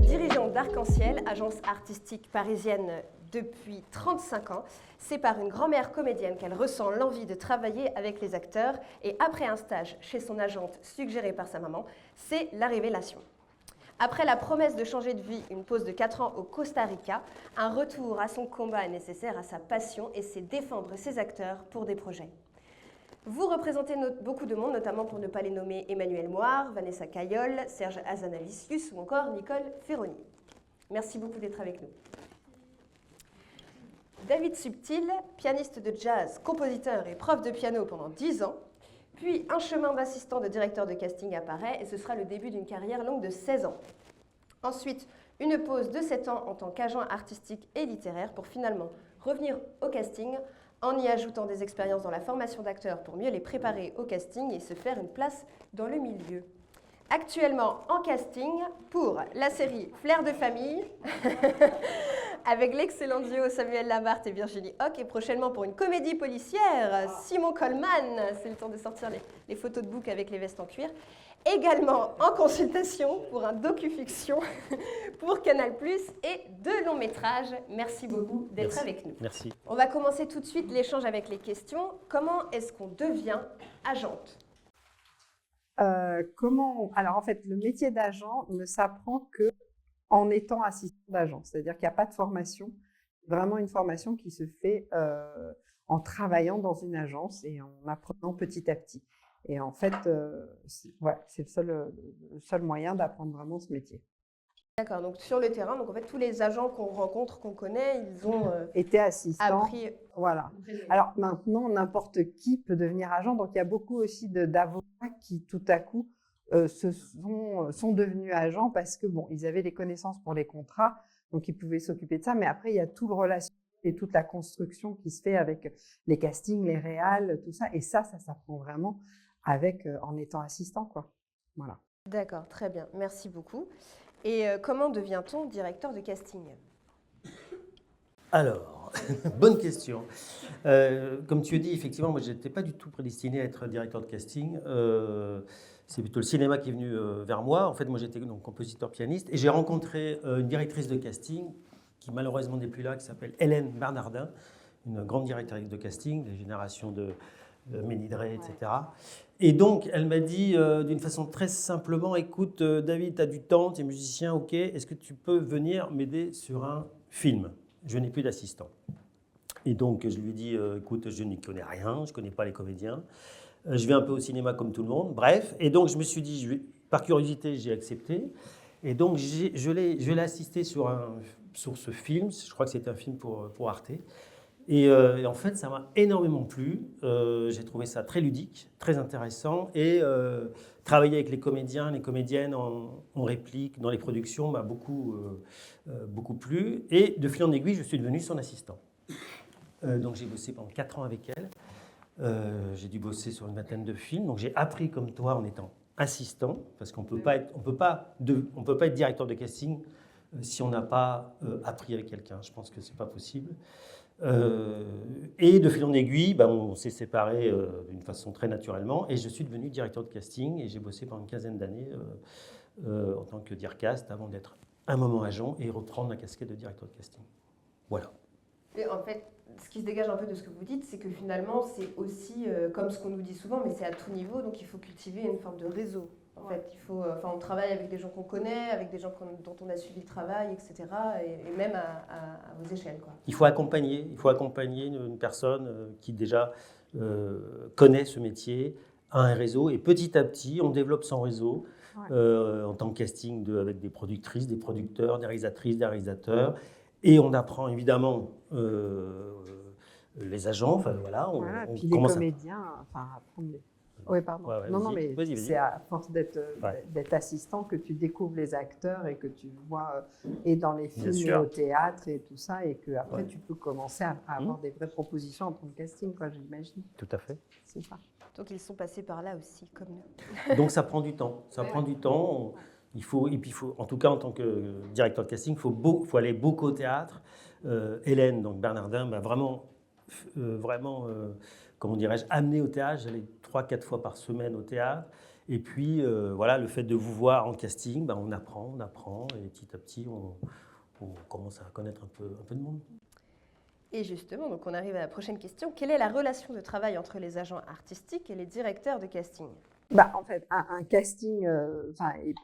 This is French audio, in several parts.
Dirigeante d'Arc-en-Ciel, agence artistique parisienne depuis 35 ans, c'est par une grand-mère comédienne qu'elle ressent l'envie de travailler avec les acteurs et après un stage chez son agente suggéré par sa maman, c'est la révélation. Après la promesse de changer de vie, une pause de 4 ans au Costa Rica, un retour à son combat est nécessaire, à sa passion, et c'est défendre ses acteurs pour des projets. Vous représentez beaucoup de monde, notamment pour ne pas les nommer Emmanuel Moir, Vanessa Caillol, Serge Azanavicius ou encore Nicole Ferroni. Merci beaucoup d'être avec nous. David Subtil, pianiste de jazz, compositeur et prof de piano pendant 10 ans, puis un chemin d'assistant de directeur de casting apparaît et ce sera le début d'une carrière longue de 16 ans. Ensuite, une pause de 7 ans en tant qu'agent artistique et littéraire pour finalement revenir au casting en y ajoutant des expériences dans la formation d'acteurs pour mieux les préparer au casting et se faire une place dans le milieu. Actuellement en casting pour la série Flair de famille avec l'excellent duo Samuel Labarthe et Virginie Hoc et prochainement pour une comédie policière Simon Coleman, c'est le temps de sortir les photos de book avec les vestes en cuir. Également en consultation pour un docu-fiction pour Canal+, et 2 longs métrages. Merci beaucoup d'être avec nous. Merci. On va commencer tout de suite l'échange avec les questions. Comment est-ce qu'on devient agente ? Alors en fait, le métier d'agent ne s'apprend que en étant assistant d'agent. C'est-à-dire qu'il n'y a pas de formation, vraiment une formation qui se fait en travaillant dans une agence et en apprenant petit à petit. Et en fait, c'est le seul moyen d'apprendre vraiment ce métier. D'accord, donc sur le terrain, donc en fait, tous les agents qu'on rencontre, qu'on connaît, ils ont été assistants. Appris. Voilà. Alors maintenant, n'importe qui peut devenir agent. Donc il y a beaucoup aussi d'avocats qui tout à coup sont devenus agents parce que bon, ils avaient les connaissances pour les contrats, donc ils pouvaient s'occuper de ça. Mais après, il y a tout le relationnel et toute la construction qui se fait avec les castings, les réals, tout ça. Et ça s'apprend vraiment en étant assistant, quoi. Voilà. D'accord, très bien. Merci beaucoup. Et comment devient-on directeur de casting ? Alors, bonne question. Comme tu as dit, effectivement, moi, je n'étais pas du tout prédestiné à être directeur de casting. C'est plutôt le cinéma qui est venu vers moi. En fait, moi, j'étais donc compositeur-pianiste et j'ai rencontré une directrice de casting qui, malheureusement, n'est plus là, qui s'appelle Hélène Bernardin, une grande directrice de casting des générations de Ménidré, etc. Et donc, elle m'a dit d'une façon très simplement, écoute, David, tu as du temps, tu es musicien, ok, est-ce que tu peux venir m'aider sur un film ? Je n'ai plus d'assistant. Et donc, je lui ai dit, écoute, je n'y connais rien, je ne connais pas les comédiens, je vais un peu au cinéma comme tout le monde, bref. Et donc, je me suis dit, par curiosité, j'ai accepté. Et donc, je l'ai assisté sur ce film, je crois que c'était un film pour Arte. Et en fait, ça m'a énormément plu. J'ai trouvé ça très ludique, très intéressant. Et travailler avec les comédiens, les comédiennes en réplique, dans les productions, m'a beaucoup plu. Et de fil en aiguille, je suis devenu son assistant. Donc j'ai bossé pendant 4 ans avec elle. J'ai dû bosser sur une vingtaine de films. Donc j'ai appris comme toi en étant assistant, parce qu'on peut pas être directeur de casting si on n'a pas appris avec quelqu'un. Je pense que c'est pas possible. Et de fil en aiguille, on s'est séparés d'une façon très naturellement et je suis devenu directeur de casting et j'ai bossé pendant une quinzaine d'années en tant que direcast avant d'être un moment agent et reprendre la casquette de directeur de casting. Voilà. Et en fait, ce qui se dégage un peu de ce que vous dites, c'est que finalement, c'est aussi, comme ce qu'on nous dit souvent, mais c'est à tout niveau, donc il faut cultiver une forme de réseau. En fait, on travaille avec des gens qu'on connaît, avec des gens dont on a suivi le travail, etc. Et même à vos échelles, quoi. Il faut accompagner une personne qui déjà connaît ce métier, a un réseau, et petit à petit, on développe son réseau en tant que casting avec des productrices, des producteurs, des réalisatrices, des réalisateurs, et on apprend évidemment les agents, enfin voilà. Puis les comédiens, apprendre les... Oui, pardon. Non, mais vas-y. C'est à force d'être assistant que tu découvres les acteurs et que tu vois et dans les films et au théâtre et tout ça, et que après tu peux commencer à avoir des vraies propositions en tant que casting, quoi, j'imagine. Tout à fait. C'est ça. Donc ils sont passés par là aussi, comme nous. Donc ça prend du temps. En tout cas, en tant que directeur de casting, il faut aller beaucoup au théâtre. Hélène, donc Bernardin, m'a vraiment, comment dirais-je, amené au théâtre. J'allais 3-4 fois par semaine au théâtre. Et puis, voilà, le fait de vous voir en casting, ben, on apprend, et petit à petit, on commence à connaître un peu de monde. Et justement, donc on arrive à la prochaine question. Quelle est la relation de travail entre les agents artistiques et les directeurs de casting? En fait, un casting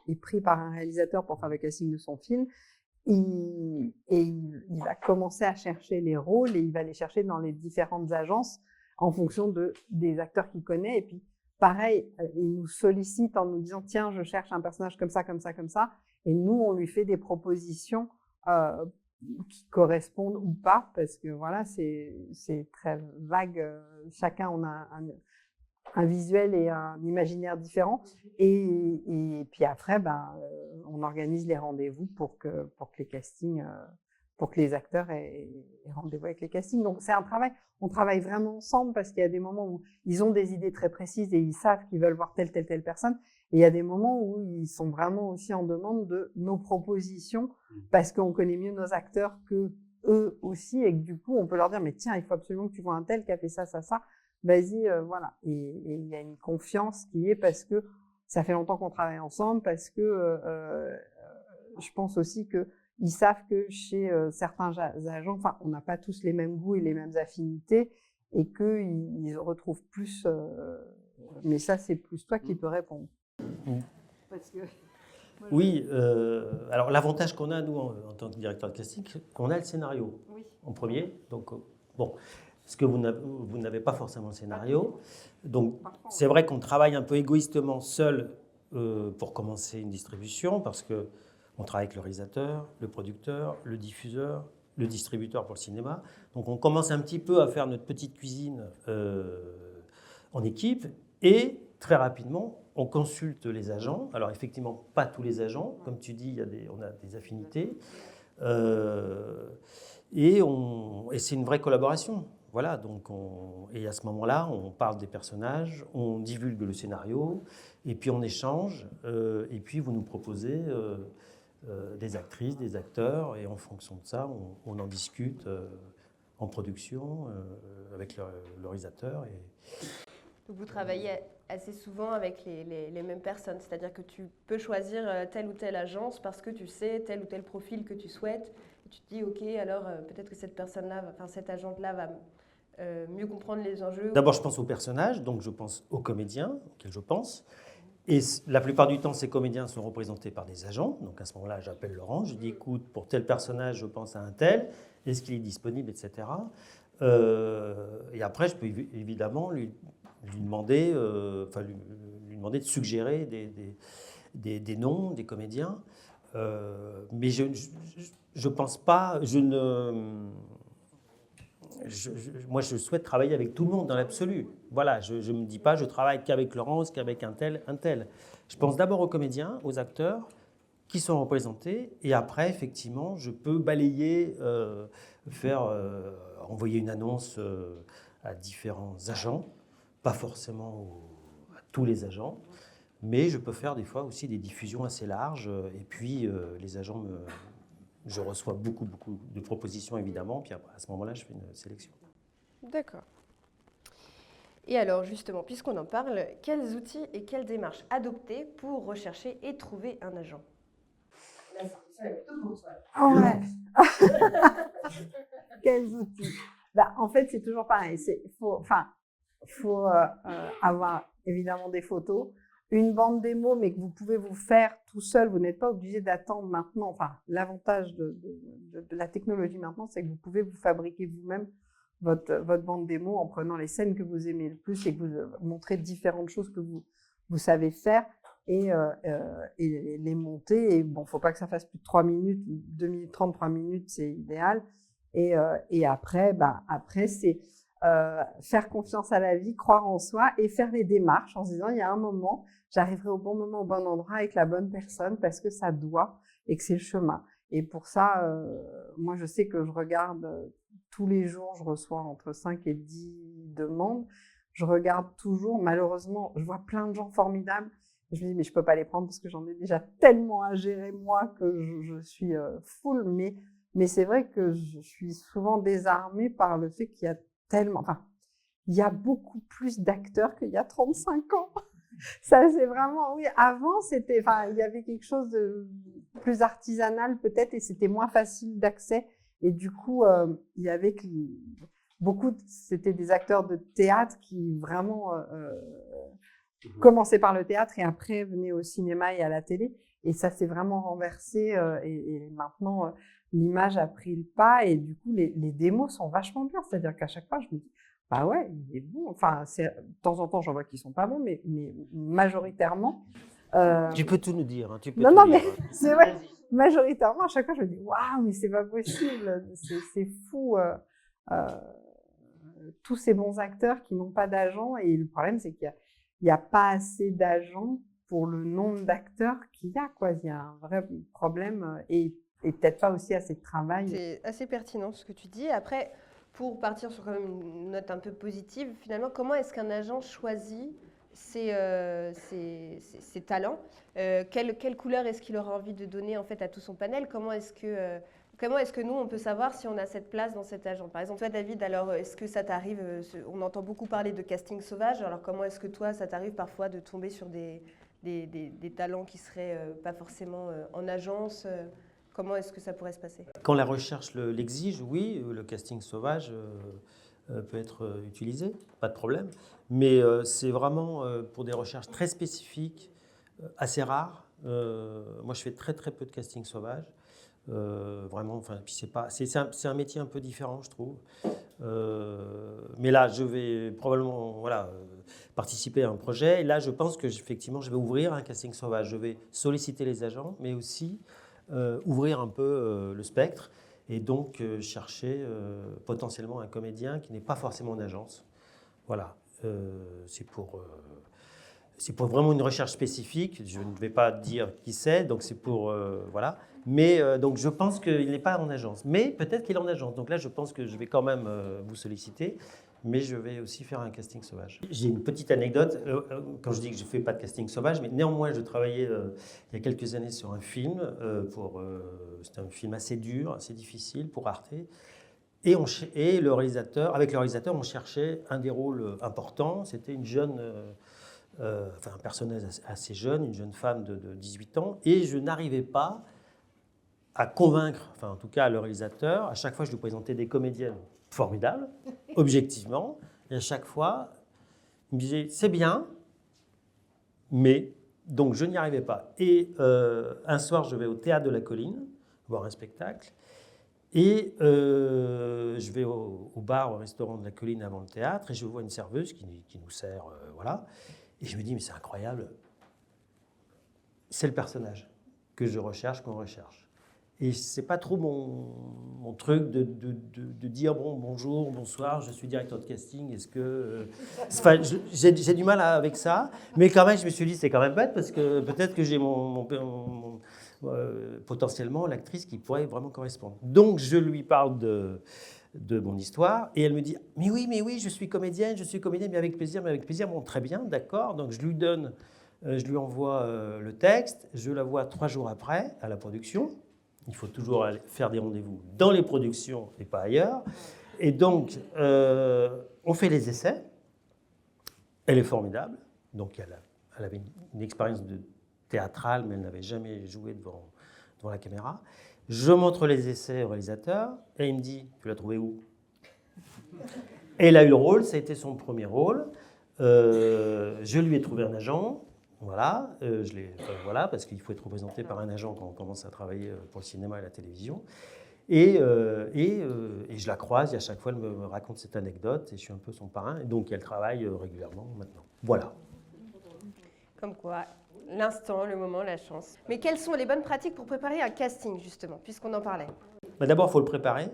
est pris par un réalisateur pour faire le casting de son film. Il va commencer à chercher les rôles et il va les chercher dans les différentes agences en fonction des acteurs qu'il connaît. Et puis, pareil, il nous sollicite en nous disant « Tiens, je cherche un personnage comme ça, comme ça, comme ça. » Et nous, on lui fait des propositions qui correspondent ou pas, parce que voilà, c'est très vague. Chacun, on a un visuel et un imaginaire différent. Et puis après, on organise les rendez-vous pour que les castings, pour que les acteurs aient rendez-vous avec les castings. Donc c'est un travail, on travaille vraiment ensemble parce qu'il y a des moments où ils ont des idées très précises et ils savent qu'ils veulent voir telle personne. Et il y a des moments où ils sont vraiment aussi en demande de nos propositions parce qu'on connaît mieux nos acteurs que eux aussi et que du coup on peut leur dire mais tiens, il faut absolument que tu vois un tel qui a fait ça, vas-y, voilà. Et il y a une confiance qui est parce que ça fait longtemps qu'on travaille ensemble, parce que je pense aussi qu'ils savent que chez certains agents, enfin, on n'a pas tous les mêmes goûts et les mêmes affinités, et qu'ils retrouvent plus. Mais ça, c'est plus toi qui peux répondre. Parce que, oui, alors l'avantage qu'on a, nous, en tant que directeur de casting, qu'on a le scénario en premier. Donc, bon. Parce que vous n'avez pas forcément le scénario. Donc, c'est vrai qu'on travaille un peu égoïstement seul pour commencer une distribution, parce qu'on travaille avec le réalisateur, le producteur, le diffuseur, le distributeur pour le cinéma. Donc, on commence un petit peu à faire notre petite cuisine en équipe. Et très rapidement, on consulte les agents. Alors, effectivement, pas tous les agents. Comme tu dis, on a des affinités. Et c'est une vraie collaboration. Voilà, donc et à ce moment-là, on parle des personnages, on divulgue le scénario, et puis on échange, et puis vous nous proposez des actrices, des acteurs, et en fonction de ça, on en discute en production avec le réalisateur. Donc vous travaillez assez souvent avec les mêmes personnes, c'est-à-dire que tu peux choisir telle ou telle agence parce que tu sais tel ou tel profil que tu souhaites, et tu te dis ok, alors peut-être que cette personne-là, enfin cette agente-là va mieux comprendre les enjeux. D'abord, je pense aux personnages, donc je pense aux comédiens auxquels je pense. Et la plupart du temps, ces comédiens sont représentés par des agents. Donc à ce moment-là, j'appelle Laurent, je dis écoute, pour tel personnage, je pense à un tel, est-ce qu'il est disponible, etc. Et après, je peux évidemment lui demander, lui demander de suggérer des noms, des comédiens. Mais je pense pas, moi, je souhaite travailler avec tout le monde dans l'absolu. Voilà, je ne me dis pas je travaille qu'avec Laurence, qu'avec un tel. Je pense d'abord aux comédiens, aux acteurs qui sont représentés. Et après, effectivement, je peux balayer, envoyer une annonce à différents agents, pas forcément à tous les agents, mais je peux faire des fois aussi des diffusions assez larges. Et puis, les agents je reçois beaucoup de propositions, évidemment, puis après, à ce moment-là, je fais une sélection. D'accord. Et alors, justement, puisqu'on en parle, quels outils et quelles démarches adopter pour rechercher et trouver un agent? Ouais. Quels outils? En fait, c'est toujours pareil. Faut avoir évidemment des photos, une bande démo, mais que vous pouvez vous faire tout seul. Vous n'êtes pas obligé d'attendre maintenant. Enfin, l'avantage de la technologie maintenant, c'est que vous pouvez vous fabriquer vous-même votre bande démo en prenant les scènes que vous aimez le plus et que vous montrez différentes choses que vous savez faire et les monter. Et bon, faut pas que ça fasse plus de 3 minutes, 2 minutes 30, 3 minutes, c'est idéal. Et après, c'est faire confiance à la vie, croire en soi et faire les démarches en se disant il y a un moment, j'arriverai au bon moment, au bon endroit avec la bonne personne parce que ça doit et que c'est le chemin. Et pour ça, moi, je sais que je regarde tous les jours, je reçois entre 5 et 10 demandes. Je regarde toujours, malheureusement, je vois plein de gens formidables. Je me dis, mais je ne peux pas les prendre parce que j'en ai déjà tellement à gérer moi que je suis full. Mais c'est vrai que je suis souvent désarmée par le fait qu'il y a tellement... Enfin, il y a beaucoup plus d'acteurs qu'il y a 35 ans. Ça, c'est vraiment, oui, avant, c'était, enfin, il y avait quelque chose de plus artisanal peut-être et c'était moins facile d'accès. Et du coup, il y avait beaucoup, c'était des acteurs de théâtre qui vraiment commençaient par le théâtre et après venaient au cinéma et à la télé. Et ça s'est vraiment renversé et maintenant, l'image a pris le pas et du coup, les démos sont vachement bien. C'est-à-dire qu'à chaque fois, je me dis, bah ouais, il est bon. Enfin, de temps en temps, j'en vois qui sont pas bons, mais majoritairement. Tu peux tout nous dire, hein, tu peux Non, tout non, dire. mais c'est vrai. Majoritairement, à chaque fois, je me dis, waouh, mais c'est pas possible. C'est fou. Tous ces bons acteurs qui n'ont pas d'agent. Et le problème, c'est qu'il n'y a pas assez d'agents pour le nombre d'acteurs qu'il y a, quoi. Il y a un vrai problème et peut-être pas aussi assez de travail. C'est assez pertinent ce que tu dis. Après, pour partir sur quand même une note un peu positive, finalement, comment est-ce qu'un agent choisit ses talents? Quelle couleur est-ce qu'il aura envie de donner en fait à tout son panel? Comment est-ce que nous, on peut savoir si on a cette place dans cet agent? Par exemple, toi, David, alors est-ce que ça t'arrive, on entend beaucoup parler de casting sauvage, alors comment est-ce que toi, ça t'arrive parfois de tomber sur des talents qui seraient pas forcément en agence? Comment est-ce que ça pourrait se passer? Quand la recherche l'exige, oui, le casting sauvage peut être utilisé, pas de problème. Mais c'est vraiment pour des recherches très spécifiques, assez rares. Moi, je fais très très peu de casting sauvage. Vraiment, enfin, puis c'est un métier un peu différent, je trouve. Mais là, je vais probablement participer à un projet. Et là, je pense que effectivement, je vais ouvrir un casting sauvage. Je vais solliciter les agents, mais aussi ouvrir un peu le spectre et donc chercher potentiellement un comédien qui n'est pas forcément en agence. Voilà, c'est pour vraiment une recherche spécifique. Je ne vais pas dire qui c'est, donc c'est pour voilà. Mais donc je pense qu'il n'est pas en agence, mais peut-être qu'il est en agence. Donc là, je pense que je vais quand même vous solliciter. Mais je vais aussi faire un casting sauvage. J'ai une petite anecdote, quand je dis que je ne fais pas de casting sauvage, mais néanmoins, je travaillais il y a quelques années sur un film, c'était un film assez dur, assez difficile pour Arte, et avec le réalisateur, on cherchait un des rôles importants, c'était une jeune, un personnage assez jeune, une jeune femme de 18 ans, et je n'arrivais pas à convaincre, enfin en tout cas le réalisateur, à chaque fois je lui présentais des comédiennes formidables, objectivement, et à chaque fois, il me disait c'est bien, mais donc je n'y arrivais pas. Et un soir, je vais au Théâtre de la Colline voir un spectacle, et je vais au bar, au restaurant de la Colline avant le théâtre, et je vois une serveuse qui nous sert, voilà, et je me dis mais c'est incroyable, c'est le personnage que je recherche, qu'on recherche. Et c'est pas trop mon truc de dire bonjour, bonsoir, je suis directeur de casting, est-ce que... j'ai du mal avec ça, mais quand même je me suis dit c'est quand même bête parce que peut-être que j'ai potentiellement l'actrice qui pourrait vraiment correspondre. Donc je lui parle de mon histoire et elle me dit mais oui, je suis comédienne, mais avec plaisir, bon très bien, d'accord. Donc je lui envoie le texte, je la vois 3 jours après à la production. Il faut toujours aller faire des rendez-vous dans les productions et pas ailleurs. Et donc, on fait les essais. Elle est formidable. Donc, elle avait une expérience théâtrale, mais elle n'avait jamais joué devant la caméra. Je montre les essais au réalisateur et il me dit « Tu l'as trouvé où ?» Et elle a eu le rôle, ça a été son premier rôle. Je lui ai trouvé un agent. Voilà, voilà, parce qu'il faut être représenté par un agent quand on commence à travailler pour le cinéma et la télévision. Et je la croise et à chaque fois elle me raconte cette anecdote et je suis un peu son parrain. Et donc elle travaille régulièrement maintenant. Voilà. Comme quoi, l'instant, le moment, la chance. Mais quelles sont les bonnes pratiques pour préparer un casting, justement, puisqu'on en parlait? D'abord, il faut le préparer.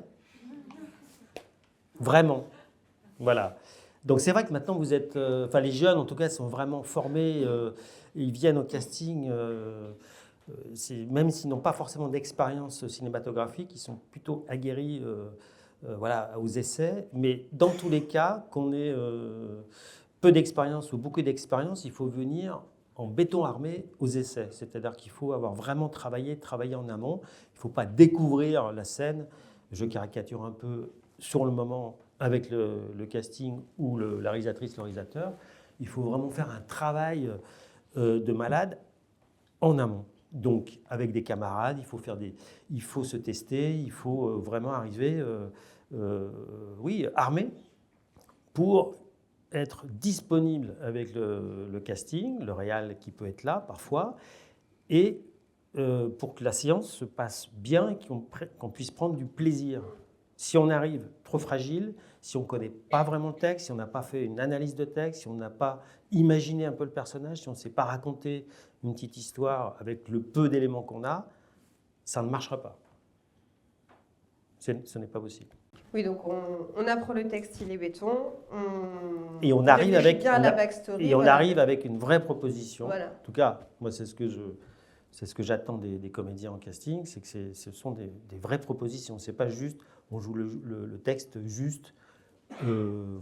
Vraiment. Voilà. Donc c'est vrai que maintenant vous êtes, les jeunes en tout cas sont vraiment formés, ils viennent au casting, même s'ils n'ont pas forcément d'expérience cinématographique, ils sont plutôt aguerris aux essais. Mais dans tous les cas, qu'on ait peu d'expérience ou beaucoup d'expérience, il faut venir en béton armé aux essais. C'est-à-dire qu'il faut avoir vraiment travaillé en amont. Il ne faut pas découvrir la scène. Je caricature un peu sur le moment avec le casting ou la réalisatrice, le réalisateur. il faut vraiment faire un travail de malade en amont. Donc, avec des camarades, il faut se tester, il faut vraiment arriver, armé pour être disponible avec le casting, le réal qui peut être là parfois, et pour que la séance se passe bien et qu'on puisse prendre du plaisir. Si on arrive trop fragile, si on ne connaît pas vraiment le texte, si on n'a pas fait une analyse de texte, si on n'a pas imaginé un peu le personnage, si on ne sait pas raconter une petite histoire avec le peu d'éléments qu'on a, ça ne marchera pas. Ce n'est pas possible. Oui, donc on apprend le texte, il est béton, on arrive avec bien la backstory. Et on arrive avec une vraie proposition. Voilà. En tout cas, moi, c'est ce que j'attends des comédiens en casting, c'est que ce sont des vraies propositions. C'est pas juste, on joue le texte juste,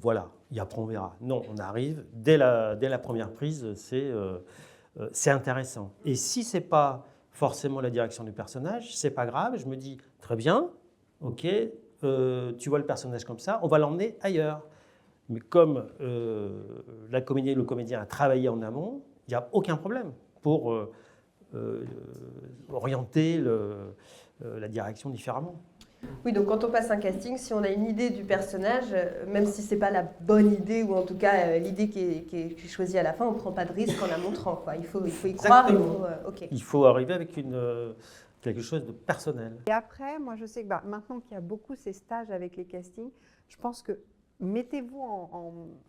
voilà, et après on verra. Non, on arrive, dès la première prise, c'est intéressant. Et si c'est pas forcément la direction du personnage, c'est pas grave, je me dis, très bien, ok, tu vois le personnage comme ça, on va l'emmener ailleurs. Mais comme le comédien a travaillé en amont, il n'y a aucun problème pour orienter la direction différemment. Oui, donc quand on passe un casting, si on a une idée du personnage, même si ce n'est pas la bonne idée, ou en tout cas l'idée qui est choisie à la fin, on ne prend pas de risque en la montrant, quoi. Il faut y croire. Il faut arriver avec quelque chose de personnel. Et après, moi je sais que maintenant qu'il y a beaucoup ces stages avec les castings, je pense que mettez-vous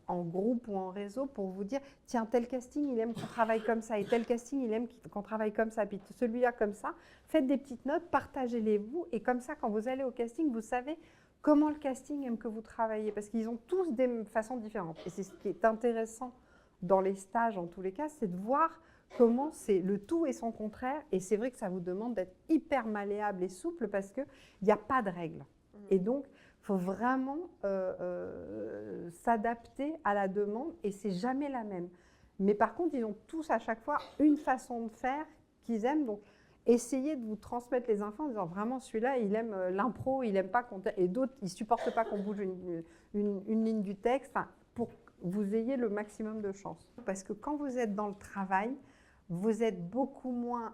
en groupe ou en réseau pour vous dire, tiens, tel casting, il aime qu'on travaille comme ça, et tel casting, il aime qu'on travaille comme ça, puis celui-là comme ça. Faites des petites notes, partagez-les-vous, et comme ça, quand vous allez au casting, vous savez comment le casting aime que vous travaillez, parce qu'ils ont tous des façons différentes. Et c'est ce qui est intéressant dans les stages, en tous les cas, c'est de voir comment c'est le tout et son contraire. Et c'est vrai que ça vous demande d'être hyper malléable et souple, parce qu'il n'y a pas de règles. Et donc, il faut vraiment s'adapter à la demande, et c'est jamais la même. Mais par contre, ils ont tous à chaque fois une façon de faire qu'ils aiment. Donc, essayez de vous transmettre les infos en disant vraiment celui-là, il aime l'impro, il n'aime pas qu'on... Et d'autres, ils ne supportent pas qu'on bouge une ligne du texte, pour que vous ayez le maximum de chance. Parce que quand vous êtes dans le travail, vous êtes beaucoup moins...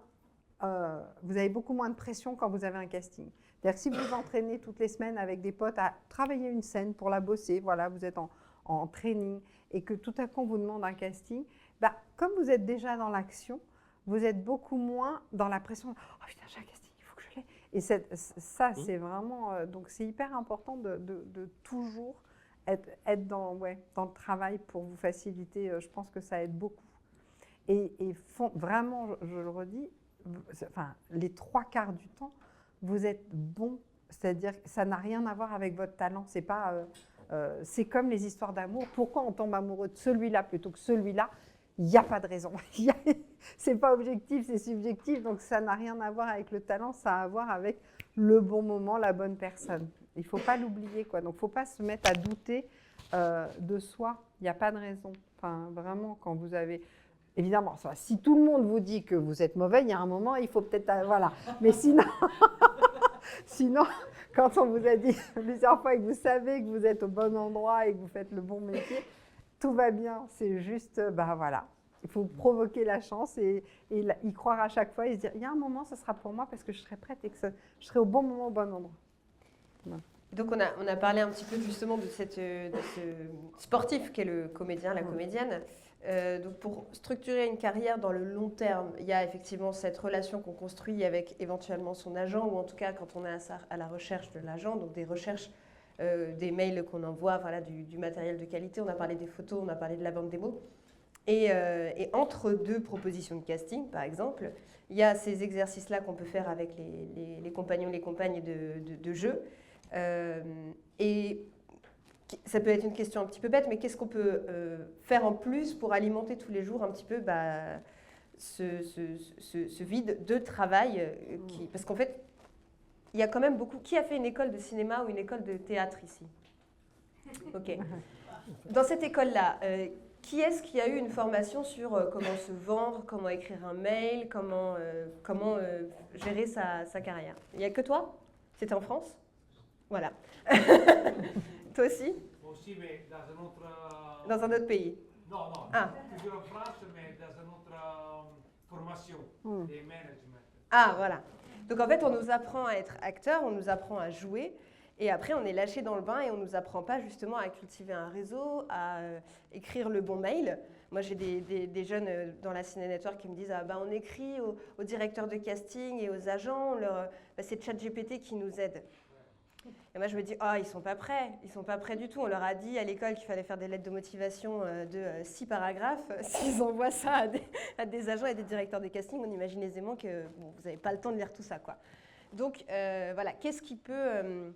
vous avez beaucoup moins de pression quand vous avez un casting. C'est-à-dire que si vous entraînez toutes les semaines avec des potes à travailler une scène pour la bosser, voilà, vous êtes en training, et que tout à coup on vous demande un casting, comme vous êtes déjà dans l'action, vous êtes beaucoup moins dans la pression. Oh putain, j'ai un casting, il faut que je l'ai. Et ça, c'est vraiment... donc c'est hyper important de toujours être dans le travail pour vous faciliter. Je pense que ça aide beaucoup. Et vraiment, je le redis, les 3/4 du temps, vous êtes bon, c'est-à-dire que ça n'a rien à voir avec votre talent. C'est pas, c'est comme les histoires d'amour. Pourquoi on tombe amoureux de celui-là plutôt que celui-là? Il n'y a pas de raison. C'est pas objectif, c'est subjectif. Donc ça n'a rien à voir avec le talent, ça a à voir avec le bon moment, la bonne personne. Il ne faut pas l'oublier, quoi. Donc il ne faut pas se mettre à douter de soi. Il n'y a pas de raison. Enfin, vraiment, quand vous avez... Évidemment, si tout le monde vous dit que vous êtes mauvais, il y a un moment, il faut peut-être... voilà. Mais sinon, quand on vous a dit plusieurs fois que vous savez que vous êtes au bon endroit et que vous faites le bon métier, tout va bien. C'est juste, voilà. Il faut provoquer la chance et y croire à chaque fois et se dire, il y a un moment, ce sera pour moi parce que je serai prête et que je serai au bon moment, au bon endroit. Voilà. Donc on a parlé un petit peu justement de ce sportif qu'est le comédien, la comédienne. Donc pour structurer une carrière dans le long terme, il y a effectivement cette relation qu'on construit avec éventuellement son agent, ou en tout cas quand on est à la recherche de l'agent, donc des recherches, des mails qu'on envoie, voilà, du matériel de qualité. On a parlé des photos, on a parlé de la bande démo. Et entre deux propositions de casting, par exemple, il y a ces exercices-là qu'on peut faire avec les compagnons, les compagnes de jeu. Et ça peut être une question un petit peu bête, mais qu'est-ce qu'on peut faire en plus pour alimenter tous les jours un petit peu ce vide de travail parce qu'en fait, il y a quand même beaucoup... Qui a fait une école de cinéma ou une école de théâtre ici? Ok. Dans cette école-là, qui est-ce qui a eu une formation sur comment se vendre, comment écrire un mail, comment gérer sa carrière? Il n'y a que toi? C'était en France? Voilà. Toi aussi? Moi aussi, mais dans un autre... Dans un autre pays. Non, non, Ah. toujours en France, mais dans une autre formation de management. Ah, voilà. Donc en fait, on nous apprend à être acteur, on nous apprend à jouer, et après on est lâché dans le bain et on nous apprend pas justement à cultiver un réseau, à écrire le bon mail. Moi, j'ai des jeunes dans la Ciné Network qui me disent ah, bah, on écrit aux directeurs de casting et aux agents, c'est ChatGPT qui nous aide. Et moi, je me dis, ils sont pas prêts du tout. On leur a dit à l'école qu'il fallait faire des lettres de motivation de 6 paragraphes. S'ils envoient ça à des agents et des directeurs de casting, on imagine aisément que vous n'avez pas le temps de lire tout ça, quoi. Donc, voilà, qu'est-ce qui peut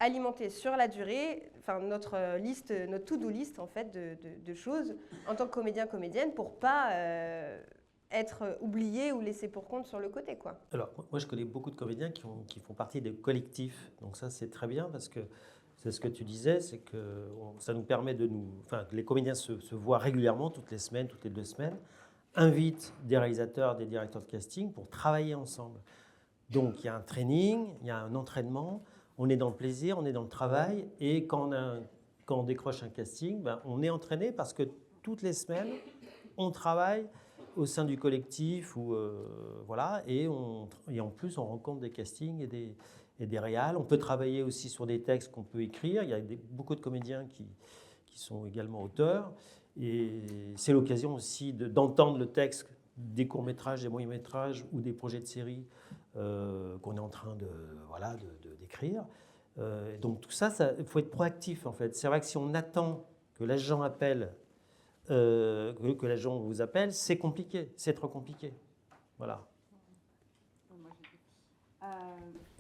alimenter sur la durée, notre liste, notre to-do list, en fait, de choses en tant que comédienne pour pas être oublié ou laissé pour compte sur le côté, quoi. Alors, moi, je connais beaucoup de comédiens qui font partie des collectifs. Donc ça, c'est très bien parce que c'est ce que tu disais, c'est que ça nous permet que les comédiens se voient régulièrement, toutes les semaines, toutes les 2 semaines, invitent des réalisateurs, des directeurs de casting pour travailler ensemble. Donc, il y a un training, il y a un entraînement, on est dans le plaisir, on est dans le travail, et quand on décroche un casting, on est entraîné parce que toutes les semaines, on travaille au sein du collectif, voilà, et en plus on rencontre des castings et des réals. On peut travailler aussi sur des textes qu'on peut écrire. Il y a beaucoup de comédiens qui sont également auteurs, et c'est l'occasion aussi d'entendre le texte des courts-métrages, des moyens-métrages ou des projets de série qu'on est en train d'écrire. Donc tout ça, il faut être proactif en fait. C'est vrai que si on attend que l'agent appelle, que l'agent vous appelle, c'est compliqué, c'est trop compliqué. Voilà.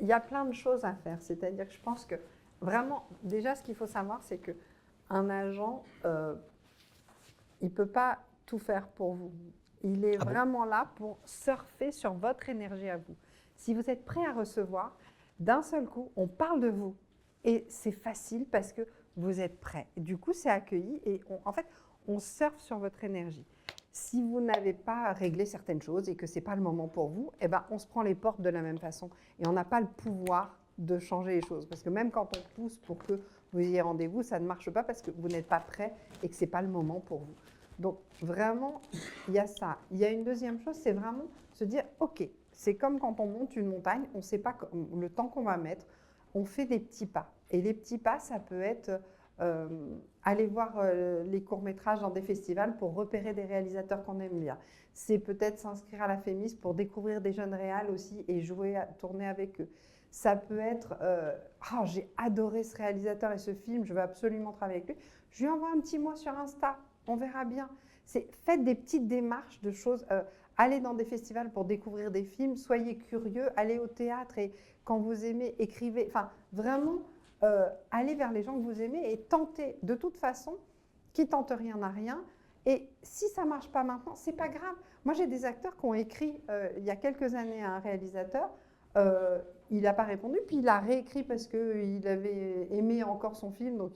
Il y a plein de choses à faire. C'est-à-dire que je pense que vraiment, déjà, ce qu'il faut savoir, c'est qu'un agent, il ne peut pas tout faire pour vous. Il est vraiment là pour surfer sur votre énergie à vous. Si vous êtes prêt à recevoir, d'un seul coup, on parle de vous. Et c'est facile parce que vous êtes prêt. Du coup, c'est accueilli et en fait, on surfe sur votre énergie. Si vous n'avez pas réglé certaines choses et que ce n'est pas le moment pour vous, eh ben, on se prend les portes de la même façon. Et on n'a pas le pouvoir de changer les choses. Parce que même quand on pousse pour que vous ayez rendez-vous, ça ne marche pas parce que vous n'êtes pas prêt et que ce n'est pas le moment pour vous. Donc vraiment, il y a ça. Il y a une deuxième chose, c'est vraiment se dire, OK, c'est comme quand on monte une montagne, on ne sait pas le temps qu'on va mettre, on fait des petits pas. Et les petits pas, ça peut être aller voir les courts-métrages dans des festivals pour repérer des réalisateurs qu'on aime bien. C'est peut-être s'inscrire à la Fémis pour découvrir des jeunes réals aussi et tourner avec eux. Ça peut être j'ai adoré ce réalisateur et ce film, je veux absolument travailler avec lui. Je lui envoie un petit mot sur Insta, on verra bien. Faites des petites démarches de choses. Allez dans des festivals pour découvrir des films, soyez curieux, allez au théâtre et quand vous aimez, écrivez. Enfin, vraiment, allez vers les gens que vous aimez et tentez. De toute façon, qui tente rien n'a rien. Et si ça ne marche pas maintenant, ce n'est pas grave. Moi, j'ai des acteurs qui ont écrit il y a quelques années à un réalisateur. Il n'a pas répondu, puis il a réécrit parce qu'il avait aimé encore son film. Donc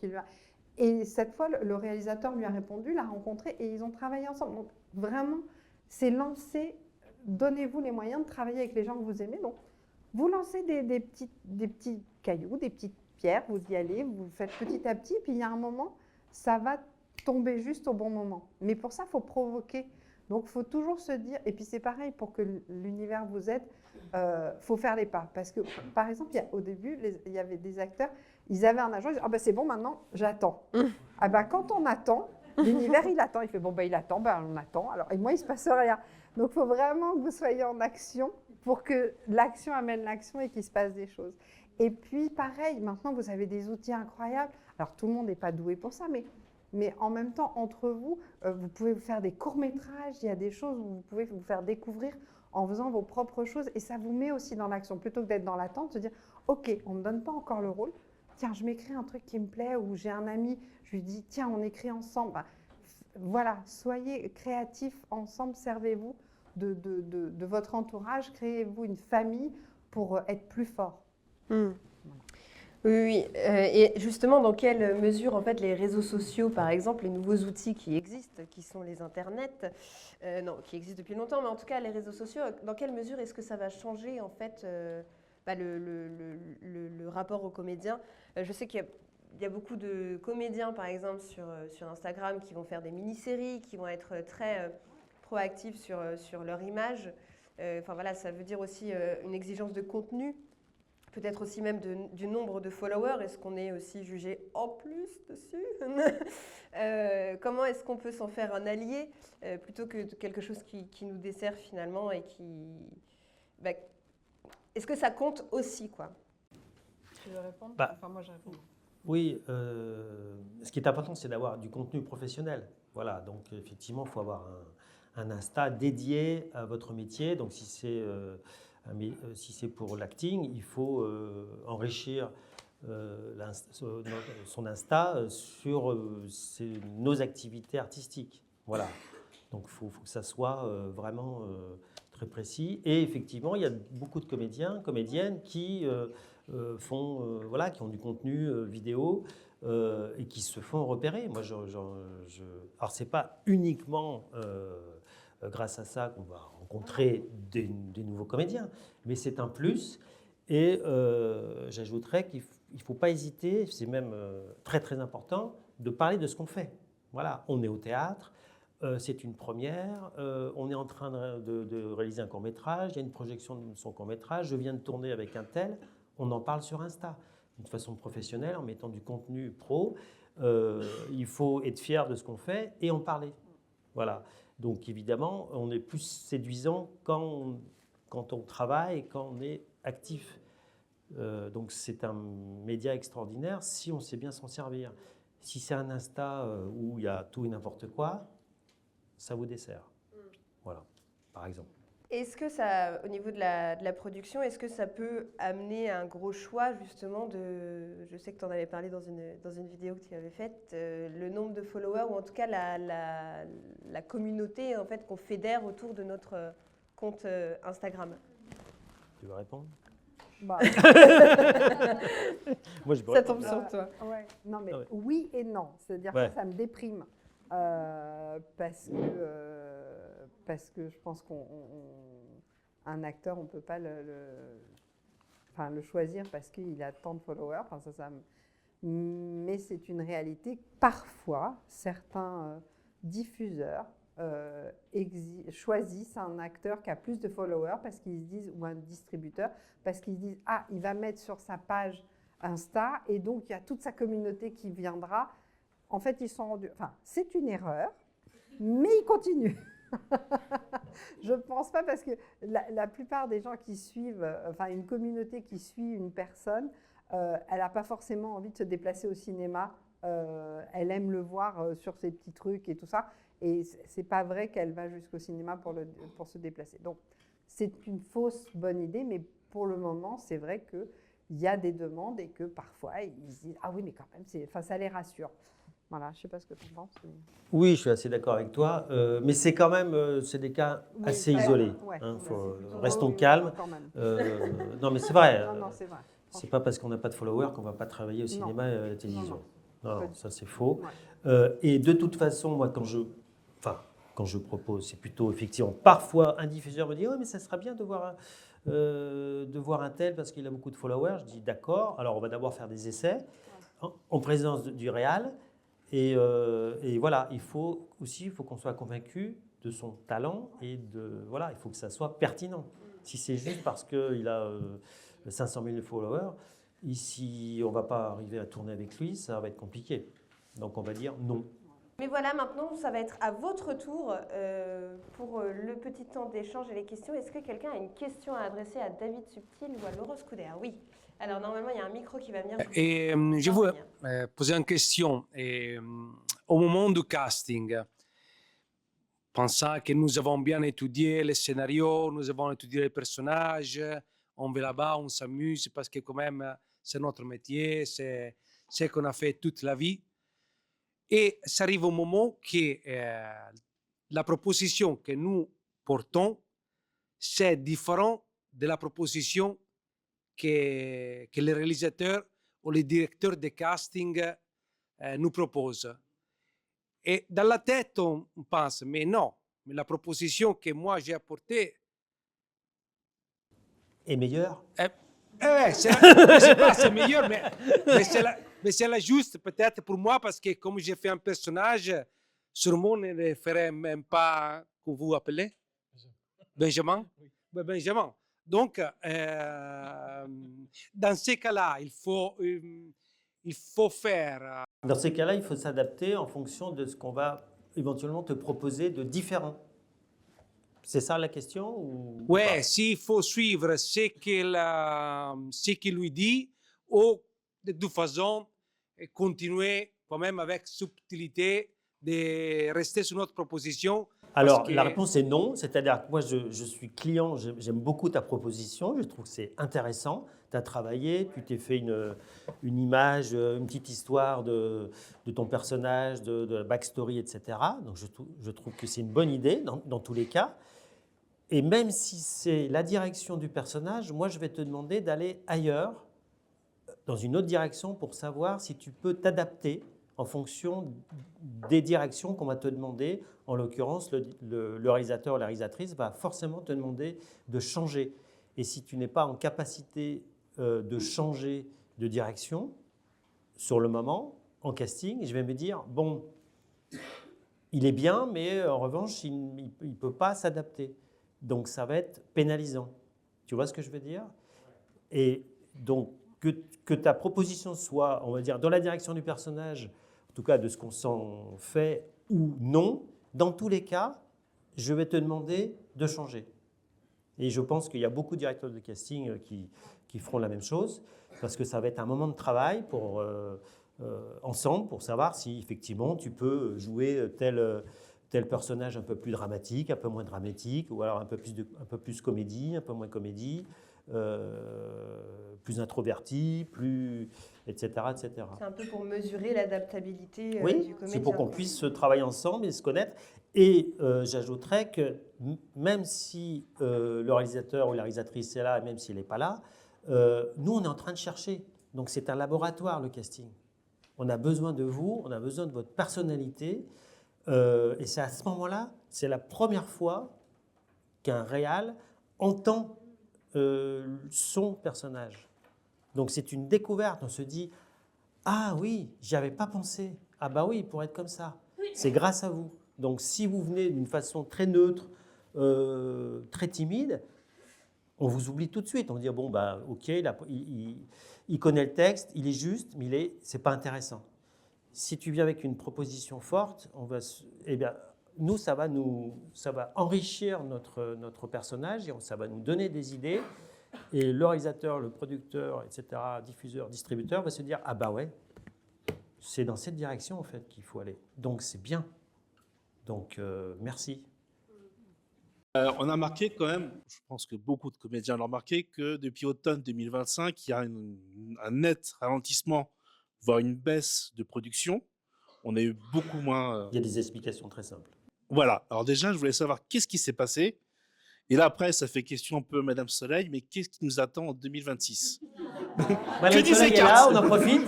et cette fois, le réalisateur lui a répondu, l'a rencontré et ils ont travaillé ensemble. Donc vraiment, c'est lancer, donnez-vous les moyens de travailler avec les gens que vous aimez. Donc, vous lancez des petits cailloux, des petites pierres, vous y allez, vous faites petit à petit, puis il y a un moment, ça va tomber juste au bon moment. Mais pour ça, il faut provoquer. Donc, il faut toujours se dire, et puis c'est pareil, pour que l'univers vous aide, faut faire les pas. Parce que, par exemple, au début, il y avait des acteurs, ils avaient un agent, ils disaient, c'est bon, maintenant, j'attends. Quand on attend, l'univers, il attend. Il fait, il attend, on attend. Alors, et moi, il ne se passe rien. Donc, il faut vraiment que vous soyez en action pour que l'action amène l'action et qu'il se passe des choses. Et puis, pareil, maintenant, vous avez des outils incroyables. Alors, tout le monde n'est pas doué pour ça, mais en même temps, entre vous, vous pouvez faire des courts-métrages. Il y a des choses où vous pouvez vous faire découvrir en faisant vos propres choses. Et ça vous met aussi dans l'action. Plutôt que d'être dans l'attente, se dire, OK, on ne me donne pas encore le rôle. Tiens, je m'écris un truc qui me plaît ou j'ai un ami, je lui dis, tiens, on écrit ensemble. Voilà, soyez créatifs ensemble, servez-vous de votre entourage, créez-vous une famille pour être plus fort. Oui. Et justement, dans quelle mesure, en fait, les réseaux sociaux, par exemple, les nouveaux outils qui existent, qui sont les internets, qui existent depuis longtemps, mais en tout cas, les réseaux sociaux, dans quelle mesure est-ce que ça va changer, en fait, le rapport aux comédiens? Je sais qu'il y a il y a beaucoup de comédiens, par exemple, sur Instagram qui vont faire des mini-séries, qui vont être très proactifs sur leur image. Enfin voilà, ça veut dire aussi une exigence de contenu, peut-être aussi même du nombre de followers. Est-ce qu'on est aussi jugé en plus dessus? Comment est-ce qu'on peut s'en faire un allié plutôt que quelque chose qui nous dessert finalement et qui... Bah, est-ce que ça compte aussi, quoi? Tu veux répondre? Bah, Enfin, moi, je réponds. Oui, ce qui est important, c'est d'avoir du contenu professionnel. Voilà, donc effectivement, il faut avoir un Insta dédié à votre métier. Donc si c'est pour l'acting, il faut enrichir son Insta sur nos activités artistiques. Voilà, donc il faut que ça soit vraiment très précis. Et effectivement, il y a beaucoup de comédiens, comédiennes qui... voilà, qui ont du contenu vidéo et qui se font repérer. Moi, alors, ce n'est pas uniquement grâce à ça qu'on va rencontrer des nouveaux comédiens, mais c'est un plus. Et j'ajouterais qu'il ne faut pas hésiter, c'est même très très important, de parler de ce qu'on fait. Voilà, on est au théâtre. C'est une première, on est en train de réaliser un court-métrage, il y a une projection de son court-métrage, je viens de tourner avec un tel, on en parle sur Insta, de façon professionnelle, en mettant du contenu pro. Il faut être fier de ce qu'on fait et en parler. Voilà. Donc évidemment, on est plus séduisant quand on travaille et quand on est actif. Donc c'est un média extraordinaire si on sait bien s'en servir. Si c'est un Insta où il y a tout et n'importe quoi, ça vous dessert. Voilà, par exemple. Est-ce que ça, au niveau de la production, est-ce que ça peut amener un gros choix justement je sais que tu en avais parlé dans une vidéo que tu avais faite, le nombre de followers ou en tout cas la communauté en fait qu'on fédère autour de notre compte Instagram? Tu veux répondre? Bah, Moi, je peux Ça répondre. tombe sur toi. ouais. Non, mais Ah ouais. oui et non. C'est-à-dire Ouais. que ça me déprime. Parce que je pense qu'un acteur, on ne peut pas le choisir parce qu'il a tant de followers. Enfin, mais c'est une réalité. Parfois, certains diffuseurs choisissent un acteur qui a plus de followers parce qu'ils se disent, ou un distributeur, parce qu'ils se disent, ah, il va mettre sur sa page Insta et donc il y a toute sa communauté qui viendra. En fait, ils sont rendus... Enfin, c'est une erreur, mais ils continuent. Je ne pense pas parce que la plupart des gens qui suivent, enfin une communauté qui suit une personne, elle n'a pas forcément envie de se déplacer au cinéma. Elle aime le voir sur ses petits trucs et tout ça. Et ce n'est pas vrai qu'elle va jusqu'au cinéma pour se déplacer. Donc, c'est une fausse bonne idée, mais pour le moment, c'est vrai qu'il y a des demandes et que parfois, ils disent « Ah oui, mais quand même, ça les rassure ». Voilà, je ne sais pas ce que tu en penses. Mais... Oui, je suis assez d'accord avec toi, mais c'est quand même c'est des cas assez isolés. Ouais, Hein, ouais, restons oui, calmes. quand même. Non, mais c'est vrai. Non, c'est vrai. C'est pas parce qu'on n'a pas de followers qu'on ne va pas travailler au cinéma et à la télévision. Non, ça c'est faux. Ouais. Et de toute façon, moi, quand je propose, c'est plutôt effectivement. Parfois, un diffuseur me dit « Oh, mais ça serait bien de voir un tel parce qu'il a beaucoup de followers ». Je dis « D'accord, alors on va d'abord faire des essais en présence du réal. Et voilà, il faut qu'on soit convaincu de son talent et voilà, il faut que ça soit pertinent. Si c'est juste parce qu'il a 500 000 followers, ici on ne va pas arriver à tourner avec lui, ça va être compliqué. Donc on va dire non. Mais voilà, maintenant, ça va être à votre tour pour le petit temps d'échange et les questions. Est-ce que quelqu'un a une question à adresser à David Subtil ou à Laurent Scudder? Oui. Alors, normalement, il y a un micro qui va venir. Et je veux poser une question. Au moment du casting, pensant que nous avons bien étudié les scénarios, nous avons étudié les personnages, on va là-bas, on s'amuse parce que quand même, c'est notre métier, c'est ce qu'on a fait toute la vie. Et ça arrive au moment que la proposition que nous portons, c'est différent de la proposition que les réalisateurs ou les directeurs de casting nous proposent. Et dans la tête, on pense, mais non, mais la proposition que moi j'ai apportée est meilleure. Je ne sais pas, c'est meilleur, mais Mais c'est la juste peut-être pour moi parce que comme j'ai fait un personnage, sûrement ne le ferait même pas que vous appelez Benjamin. Ben, Benjamin. Donc, dans ces cas-là, il faut faire. Dans ces cas-là, il faut s'adapter en fonction de ce qu'on va éventuellement te proposer de différent. C'est ça la question ou Ouais, pas? s'il faut suivre ce qu'il lui dit ou de toute façon continuer quand même avec subtilité de rester sur notre proposition. Alors, parce que la réponse est non. C'est-à-dire que moi, je suis client, j'aime beaucoup ta proposition. Je trouve que c'est intéressant. Tu as travaillé, tu t'es fait une image, une petite histoire de ton personnage, de la backstory, etc. Donc, je trouve que c'est une bonne idée dans tous les cas. Et même si c'est la direction du personnage, moi, je vais te demander d'aller ailleurs, dans une autre direction, pour savoir si tu peux t'adapter en fonction des directions qu'on va te demander. En l'occurrence, le réalisateur ou la réalisatrice va forcément te demander de changer. Et si tu n'es pas en capacité de changer de direction, sur le moment, en casting, je vais me dire, bon, il est bien, mais en revanche, il ne peut pas s'adapter. Donc, ça va être pénalisant. Tu vois ce que je veux dire? Et donc, que ta proposition soit, on va dire, dans la direction du personnage, en tout cas de ce qu'on s'en fait ou non, dans tous les cas, je vais te demander de changer. Et je pense qu'il y a beaucoup de directeurs de casting qui feront la même chose, parce que ça va être un moment de travail ensemble pour savoir si effectivement tu peux jouer tel personnage un peu plus dramatique, un peu moins dramatique, ou alors un peu plus comédie, un peu moins comédie, plus introverti, etc., etc. C'est un peu pour mesurer l'adaptabilité Oui, du comédien. c'est pour qu'on puisse travailler ensemble et se connaître. Et j'ajouterais que même si le réalisateur ou la réalisatrice est là, et même s'il n'est pas là, nous, on est en train de chercher. Donc, c'est un laboratoire, le casting. On a besoin de vous, on a besoin de votre personnalité. Et c'est à ce moment-là, c'est la première fois qu'un réal entend son personnage. Donc, c'est une découverte. On se dit, ah oui, j'y avais pas pensé. Ah bah oui, pour être comme ça. C'est grâce à vous. Donc si vous venez d'une façon très neutre, très timide, on vous oublie tout de suite. On va dire, bon, bah ok, il connaît le texte, il est juste, mais c'est pas intéressant. Si tu viens avec une proposition forte, eh bien, nous, ça va enrichir notre personnage et ça va nous donner des idées. Et le réalisateur, le producteur, etc., diffuseur, distributeur va se dire, ah bah ouais, c'est dans cette direction en fait qu'il faut aller. Donc c'est bien. Donc merci. On a remarqué quand même, je pense que beaucoup de comédiens l'ont remarqué, que depuis automne 2025, il y a un net ralentissement, voire une baisse de production. On a eu beaucoup moins. Il y a des explications très simples. Voilà. Alors déjà, je voulais savoir qu'est-ce qui s'est passé. Et là, après, ça fait question un peu Madame Soleil, mais qu'est-ce qui nous attend en 2026? Madame Soleil est là, on en profite.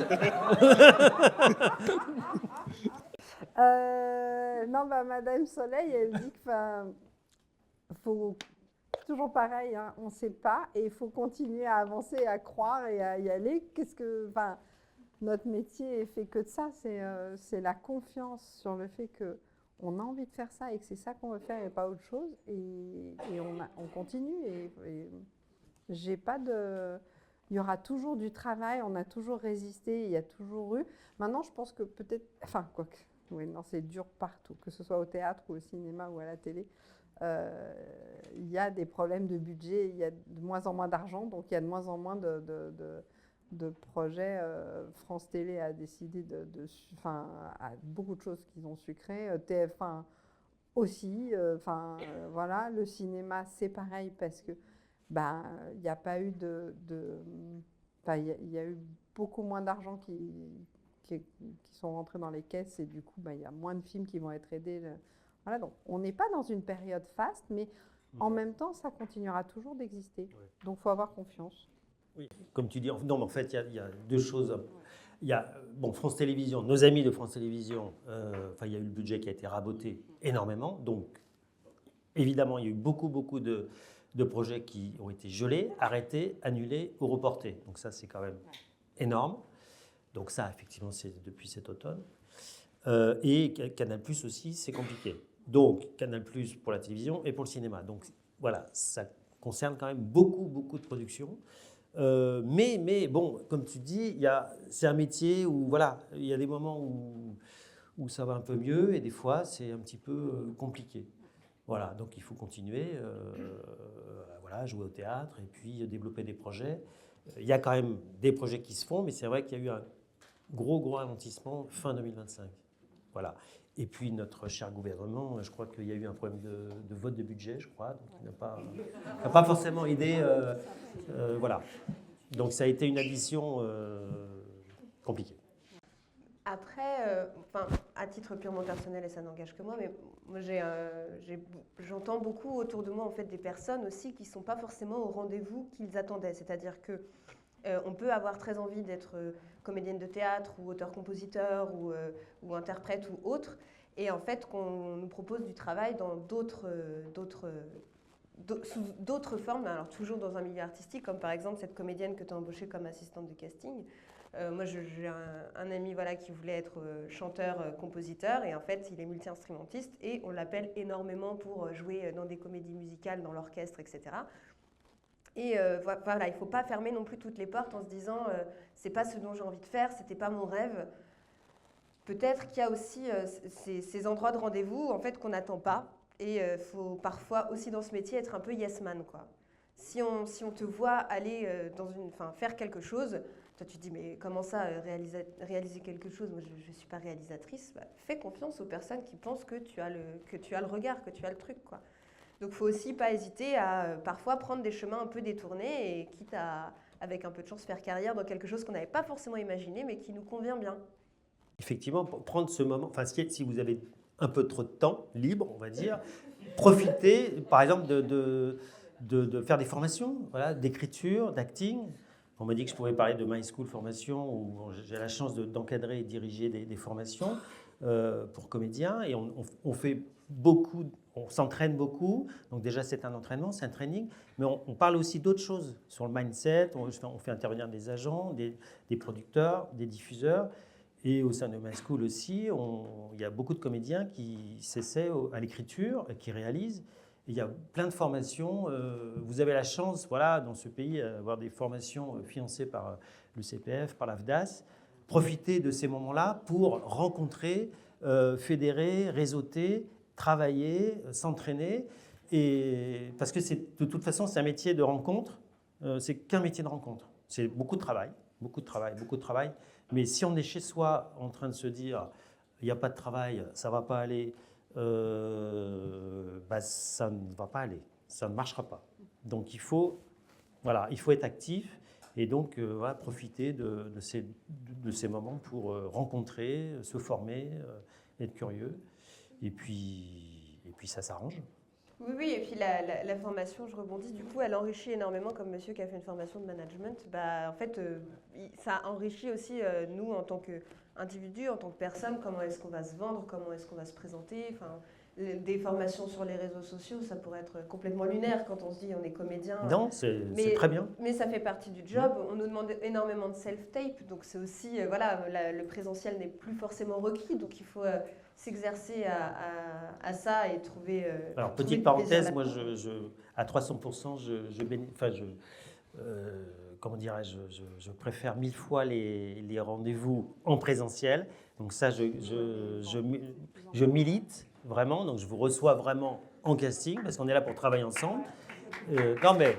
Non, bah, Madame Soleil, elle dit que faut toujours pareil, hein, on ne sait pas, et il faut continuer à avancer, à croire et à y aller. Notre métier est fait que de ça, c'est la confiance sur le fait qu'on a envie de faire ça et que c'est ça qu'on veut faire et pas autre chose, et on continue. Et j'ai pas de... Il y aura toujours du travail, on a toujours résisté, il y a toujours eu. Maintenant, je pense que peut-être... Enfin, quoique... Oui, non, c'est dur partout, que ce soit au théâtre ou au cinéma ou à la télé. Il y a des problèmes de budget, il y a de moins en moins d'argent, donc il y a de moins en moins de projets. France Télé a décidé à beaucoup de choses qu'ils ont su créer. TF1 aussi. Voilà, le cinéma, c'est pareil parce que il n'y a pas eu il y a eu beaucoup moins d'argent qui sont rentrés dans les caisses et du coup, il y a moins de films qui vont être aidés. Voilà, donc on n'est pas dans une période faste, mais en même temps, ça continuera toujours d'exister. Ouais. Donc, il faut avoir confiance. Oui, comme tu dis, non, mais en fait, il y a deux choses. Il y a, France Télévisions, nos amis de France Télévisions, il y a eu le budget qui a été raboté énormément. Donc, évidemment, il y a eu beaucoup de projets qui ont été gelés, arrêtés, annulés ou reportés. Donc ça, c'est quand même énorme. Donc ça, effectivement, c'est depuis cet automne. Et Canal+ aussi, c'est compliqué. Donc Canal+ pour la télévision et pour le cinéma. Donc voilà, ça concerne quand même beaucoup de productions. Mais bon, comme tu dis, c'est un métier où voilà, il y a des moments où ça va un peu mieux et des fois c'est un petit peu compliqué. Voilà, donc il faut continuer, voilà, jouer au théâtre et puis développer des projets. Il y a quand même des projets qui se font, mais c'est vrai qu'il y a eu un gros ralentissement fin 2025. Voilà. Et puis notre cher gouvernement, je crois qu'il y a eu un problème de vote de budget, je crois, donc il n'a pas forcément aidé. Voilà. Donc ça a été une addition compliquée. Après, à titre purement personnel, et ça n'engage que moi, mais moi j'entends beaucoup autour de moi en fait, des personnes aussi qui ne sont pas forcément au rendez-vous qu'ils attendaient. C'est-à-dire que on peut avoir très envie d'être comédienne de théâtre ou auteur-compositeur ou interprète ou autre, et en fait qu'on nous propose du travail dans sous d'autres formes, alors toujours dans un milieu artistique, comme par exemple cette comédienne que tu as embauchée comme assistante de casting. Moi, j'ai un ami voilà, qui voulait être chanteur-compositeur, et en fait, il est multi-instrumentiste, et on l'appelle énormément pour jouer dans des comédies musicales, dans l'orchestre, etc. Et voilà, il ne faut pas fermer non plus toutes les portes en se disant c'est pas ce dont j'ai envie de faire, c'était pas mon rêve. Peut-être qu'il y a aussi ces endroits de rendez-vous en fait qu'on n'attend pas, et il faut parfois aussi dans ce métier être un peu yes man, quoi. Si on te voit aller faire quelque chose, toi tu te dis mais comment ça réaliser quelque chose, moi je ne suis pas réalisatrice, bah, fais confiance aux personnes qui pensent que tu as le regard, que tu as le truc, quoi. Donc il ne faut aussi pas hésiter à parfois prendre des chemins un peu détournés et quitte à, avec un peu de chance, faire carrière dans quelque chose qu'on n'avait pas forcément imaginé mais qui nous convient bien. Effectivement, prendre ce moment, enfin si vous avez un peu trop de temps libre, on va dire, profitez par exemple de faire des formations, voilà, d'écriture, d'acting. On m'a dit que je pouvais parler de My School Formation où j'ai la chance d'encadrer et diriger des formations pour comédiens et on fait beaucoup, on s'entraîne beaucoup, donc déjà c'est un entraînement, c'est un training, mais on parle aussi d'autres choses sur le mindset, on fait intervenir des agents, des producteurs, des diffuseurs, et au sein de My School aussi, il y a beaucoup de comédiens qui s'essaient à l'écriture, qui réalisent. Il y a plein de formations, vous avez la chance, voilà, dans ce pays, d'avoir des formations financées par le CPF, par la FDAS. Profitez de ces moments-là pour rencontrer, fédérer, réseauter, travailler, s'entraîner. Et parce que de toute façon, c'est un métier de rencontre, c'est qu'un métier de rencontre. C'est beaucoup de travail. Mais si on est chez soi en train de se dire il n'y a pas de travail, ça ne va pas aller, ça ne va pas aller, ça ne marchera pas. Donc il faut être actif et donc profiter de ces moments pour rencontrer, se former, être curieux. Et puis ça s'arrange. Oui, et puis la formation, je rebondis, du coup, elle enrichit énormément, comme monsieur qui a fait une formation de management. En fait, ça enrichit aussi nous en tant qu'individus, en tant que personnes, comment est-ce qu'on va se vendre, comment est-ce qu'on va se présenter. Enfin, des formations sur les réseaux sociaux, ça pourrait être complètement lunaire quand on se dit on est comédien. Non, c'est très bien. Mais ça fait partie du job. On nous demande énormément de self-tape, donc c'est aussi, le présentiel n'est plus forcément requis, donc il faut s'exercer à ça et trouver. Alors, petite parenthèse, moi, à 300%, comment dirais-je, je préfère 1000 fois les rendez-vous en présentiel. Donc ça, je milite vraiment. Donc je vous reçois vraiment en casting parce qu'on est là pour travailler ensemble. Non mais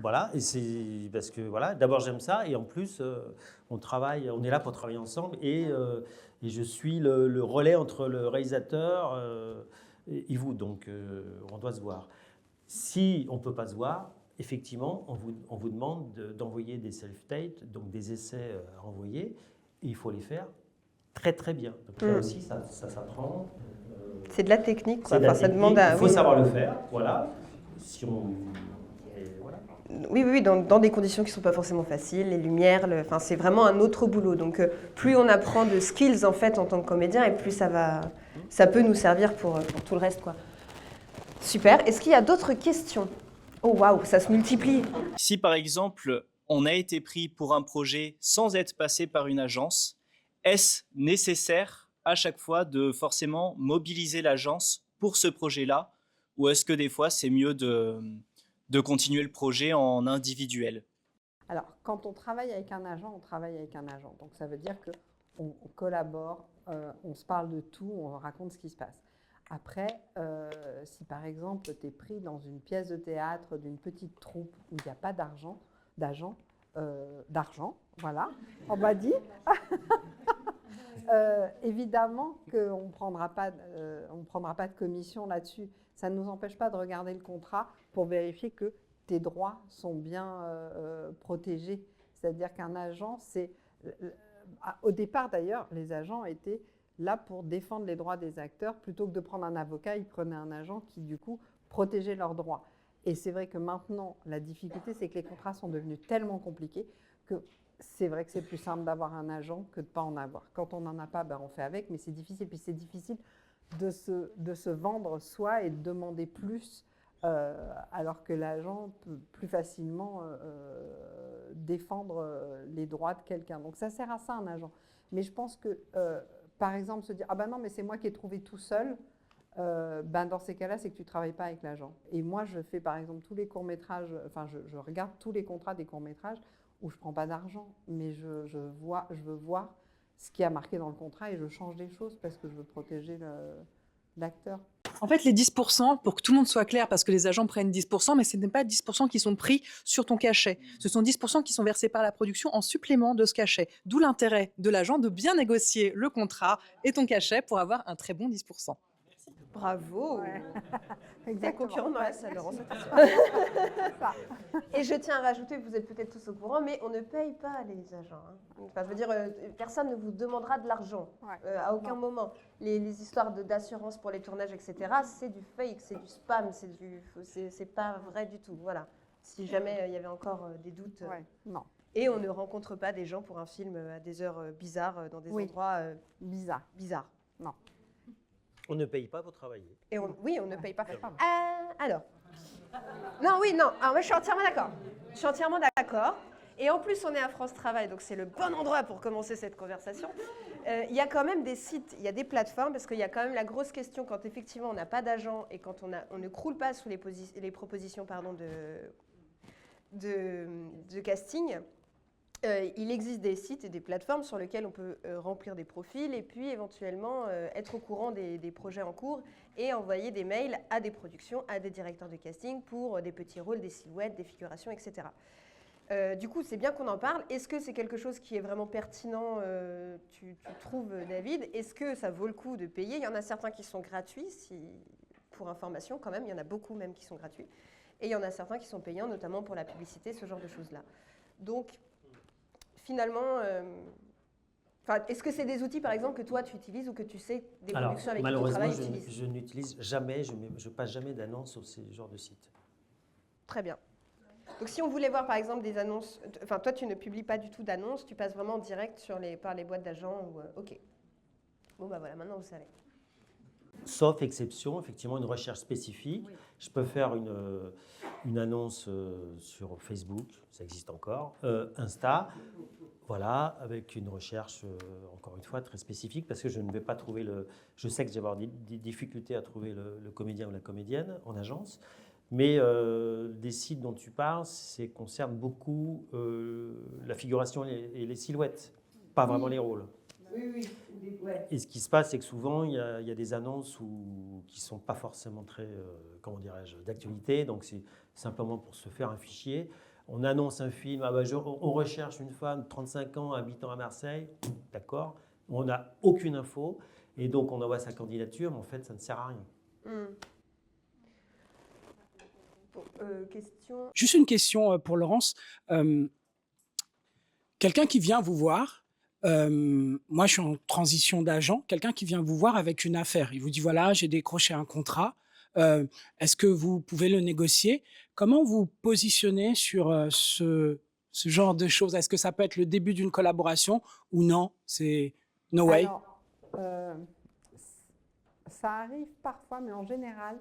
voilà, et c'est parce que voilà, d'abord j'aime ça et en plus on est là pour travailler ensemble et je suis le relais entre le réalisateur et vous. Donc on doit se voir. Si on ne peut pas se voir, effectivement, on vous demande d'envoyer des self-tapes, donc des essais à envoyer, et il faut les faire très très bien. Donc là aussi, ça s'apprend. C'est de la technique, quoi. Ça demande il faut savoir le faire, voilà. Oui, dans des conditions qui ne sont pas forcément faciles, les lumières, c'est vraiment un autre boulot. Donc plus on apprend de skills en fait en tant que comédien, et plus ça peut nous servir pour tout le reste, quoi. Super. Est-ce qu'il y a d'autres questions ? Oh waouh, ça se multiplie. Si par exemple on a été pris pour un projet sans être passé par une agence, est-ce nécessaire à chaque fois de forcément mobiliser l'agence pour ce projet-là, ou est-ce que des fois c'est mieux de continuer le projet en individuel? Alors, quand on travaille avec un agent, on travaille avec un agent. Donc, ça veut dire qu'on collabore, on se parle de tout, on raconte ce qui se passe. Après, si par exemple, tu es pris dans une pièce de théâtre d'une petite troupe où il n'y a pas d'argent, voilà, on m'a dit, évidemment qu'on ne prendra pas de commission là-dessus. Ça ne nous empêche pas de regarder le contrat pour vérifier que tes droits sont bien protégés. C'est-à-dire qu'un agent, au départ d'ailleurs, les agents étaient là pour défendre les droits des acteurs. Plutôt que de prendre un avocat, ils prenaient un agent qui, du coup, protégeait leurs droits. Et c'est vrai que maintenant, la difficulté, c'est que les contrats sont devenus tellement compliqués que c'est vrai que c'est plus simple d'avoir un agent que de ne pas en avoir. Quand on n'en a pas, ben on fait avec, mais c'est difficile. Puis c'est difficile de se vendre soi et de demander plus, alors que l'agent peut plus facilement défendre les droits de quelqu'un. Donc ça sert à ça, un agent. Mais je pense que, par exemple, se dire « Ah ben non, mais c'est moi qui ai trouvé tout seul », ben dans ces cas-là, c'est que tu ne travailles pas avec l'agent. Et moi, je fais par exemple tous les courts-métrages, enfin je regarde tous les contrats des courts-métrages où je ne prends pas d'argent, mais je veux voir ce qui a marqué dans le contrat et je change des choses parce que je veux protéger l'acteur. En fait, les 10%, pour que tout le monde soit clair, parce que les agents prennent 10%, mais ce n'est pas 10% qui sont pris sur ton cachet. Ce sont 10% qui sont versés par la production en supplément de ce cachet. D'où l'intérêt de l'agent de bien négocier le contrat et ton cachet pour avoir un très bon 10%. Bravo. Ouais. Des concurrents dans la salle, Laurence, attention. Et je tiens à rajouter, vous êtes peut-être tous au courant, mais on ne paye pas les agents. Hein. Enfin, je veux dire, personne ne vous demandera de l'argent, à aucun moment. Les histoires d'assurance pour les tournages, etc., c'est du fake, c'est du spam, c'est pas vrai du tout. Voilà. Si jamais il y avait encore des doutes. Non. Et on ne rencontre pas des gens pour un film à des heures bizarres, dans des endroits bizarres. Non. On ne paye pas pour travailler. Et oui, on ne paye pas. Alors. Non, alors moi, je suis entièrement d'accord. Et en plus, on est à France Travail, donc c'est le bon endroit pour commencer cette conversation. Il y a quand même des sites, il y a des plateformes, parce qu'il y a quand même la grosse question quand effectivement on n'a pas d'agent et quand on ne croule pas sous les propositions de casting. Il existe des sites et des plateformes sur lesquelles on peut remplir des profils et puis éventuellement être au courant des projets en cours et envoyer des mails à des productions, à des directeurs de casting pour des petits rôles, des silhouettes, des figurations, etc. Du coup, c'est bien qu'on en parle. Est-ce que c'est quelque chose qui est vraiment pertinent, tu trouves, David? Est-ce que ça vaut le coup de payer? Il y en a certains qui sont gratuits, pour information quand même, il y en a beaucoup même qui sont gratuits. Et il y en a certains qui sont payants, notamment pour la publicité, ce genre de choses-là. Donc, finalement, est-ce que c'est des outils, par exemple, que toi, tu utilises ou que tu sais des productions avec qui tu travailles utilisent? Malheureusement, je n'utilise jamais, je passe jamais d'annonces sur ces genres de sites. Très bien. Donc, si on voulait voir, par exemple, des annonces... Enfin, toi, tu ne publies pas du tout d'annonces, tu passes vraiment en direct par les boîtes d'agents ou... OK. Bon, bah voilà, maintenant, vous savez. Sauf exception, effectivement, une recherche spécifique. Oui. Je peux faire une annonce sur Facebook, ça existe encore, Insta, voilà, avec une recherche, encore une fois, très spécifique, parce que je ne vais pas trouver Je sais que je vais avoir des difficultés à trouver le comédien ou la comédienne en agence, mais des sites dont tu parles, ça concerne beaucoup la figuration et les silhouettes, pas vraiment les rôles. Oui. Ouais. Et ce qui se passe, c'est que souvent, il y a des annonces qui ne sont pas forcément très, comment dirais-je, d'actualité. Donc, c'est simplement pour se faire un fichier. On annonce un film, on recherche une femme de 35 ans habitant à Marseille. D'accord. On n'a aucune info. Et donc, on envoie sa candidature, mais en fait, ça ne sert à rien. Question. Juste une question pour Laurence. Quelqu'un qui vient vous voir, moi, je suis en transition d'agent. Quelqu'un qui vient vous voir avec une affaire. Il vous dit, voilà, j'ai décroché un contrat. Est-ce que vous pouvez le négocier? Comment vous positionnez sur ce genre de choses? Est-ce que ça peut être le début d'une collaboration ou non? C'est no way. Alors, ça arrive parfois, mais en général,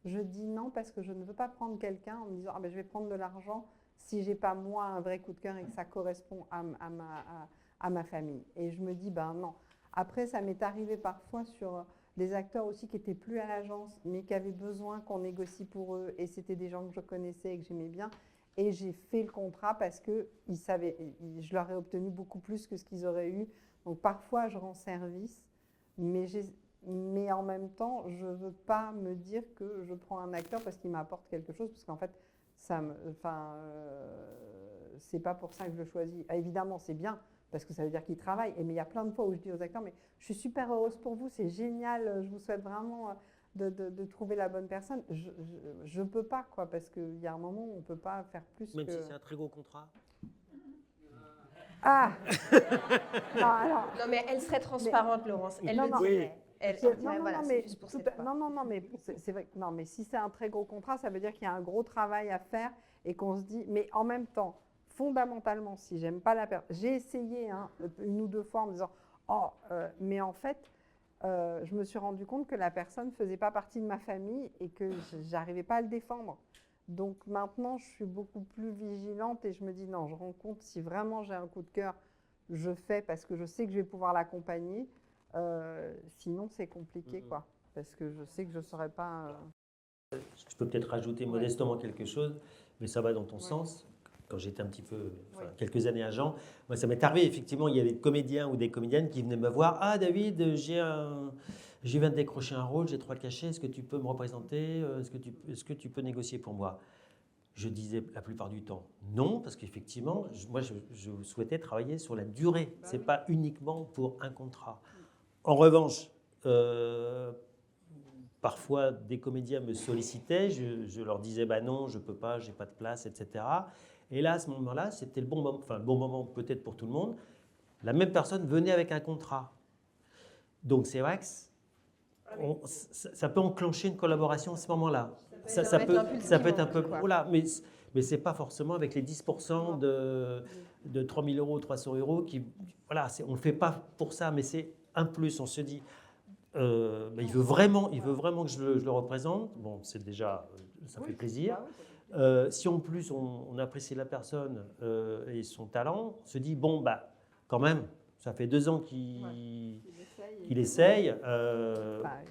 je dis non parce que je ne veux pas prendre quelqu'un en me disant, je vais prendre de l'argent si j'ai pas moi un vrai coup de cœur et que ça correspond à ma famille. Et je me dis, ben non. Après, ça m'est arrivé parfois sur des acteurs aussi qui étaient plus à l'agence, mais qui avaient besoin qu'on négocie pour eux. Et c'était des gens que je connaissais et que j'aimais bien. Et j'ai fait le contrat parce que je leur ai obtenu beaucoup plus que ce qu'ils auraient eu. Donc parfois, je rends service, mais en même temps, je ne veux pas me dire que je prends un acteur parce qu'il m'apporte quelque chose, parce qu'en fait, c'est pas pour ça que je le choisis. Évidemment, c'est bien, parce que ça veut dire qu'il travaille. Mais il y a plein de fois où je dis aux acteurs, mais je suis super heureuse pour vous, c'est génial, je vous souhaite vraiment de trouver la bonne personne. Je peux pas, quoi, parce qu'il y a un moment où on peut pas faire plus Même que... si c'est un très gros contrat. Ah non, alors, Non, mais elle serait transparente, Laurence. Elle Non, le non. dirait. Elle, non, dirait, non, voilà, non, c'est mais juste pour tout cette à- fois. non, mais c'est vrai. Non, mais si c'est un très gros contrat, ça veut dire qu'il y a un gros travail à faire et qu'on se dit. Mais en même temps, fondamentalement, si j'aime pas la personne, j'ai essayé une ou deux fois en me disant, mais en fait, je me suis rendu compte que la personne faisait pas partie de ma famille et que j'arrivais pas à le défendre. Donc maintenant, je suis beaucoup plus vigilante et je me dis non, je rends compte si vraiment j'ai un coup de cœur, je fais parce que je sais que je vais pouvoir l'accompagner. Sinon, c'est compliqué, quoi. Parce que je sais que je ne saurais pas... Je peux peut-être rajouter Ouais. modestement quelque chose, mais ça va dans ton Ouais. sens. Quand j'étais un petit peu, Oui. quelques années agent, moi ça m'est arrivé, effectivement, il y avait des comédiens ou des comédiennes qui venaient me voir. Ah David, je viens de décrocher un rôle, j'ai 3 cachets, est-ce que tu peux me représenter? Est-ce que tu peux négocier pour moi? Je disais la plupart du temps non, parce qu'effectivement, je souhaitais travailler sur la durée. Bah Ce n'est oui. pas uniquement pour un contrat. En revanche, parfois des comédiens me sollicitaient, je leur disais bah non, je ne peux pas, j'ai pas de place, etc. Et là, à ce moment-là, c'était le bon moment, enfin le bon moment peut-être pour tout le monde. La même personne venait avec un contrat. Donc c'est vrai que ça peut enclencher une collaboration à ce moment-là. Ça peut être un peu, voilà, mais c'est pas forcément avec les 10% de 3 000 euros, 300 euros qui, voilà, on ne le fait pas pour ça, mais c'est un plus. On se dit, il veut vraiment que je le représente. Bon, c'est déjà, ça fait plaisir. Si en plus on apprécie la personne et son talent, on se dit bon bah quand même, ça fait 2 ans qu'il essaye.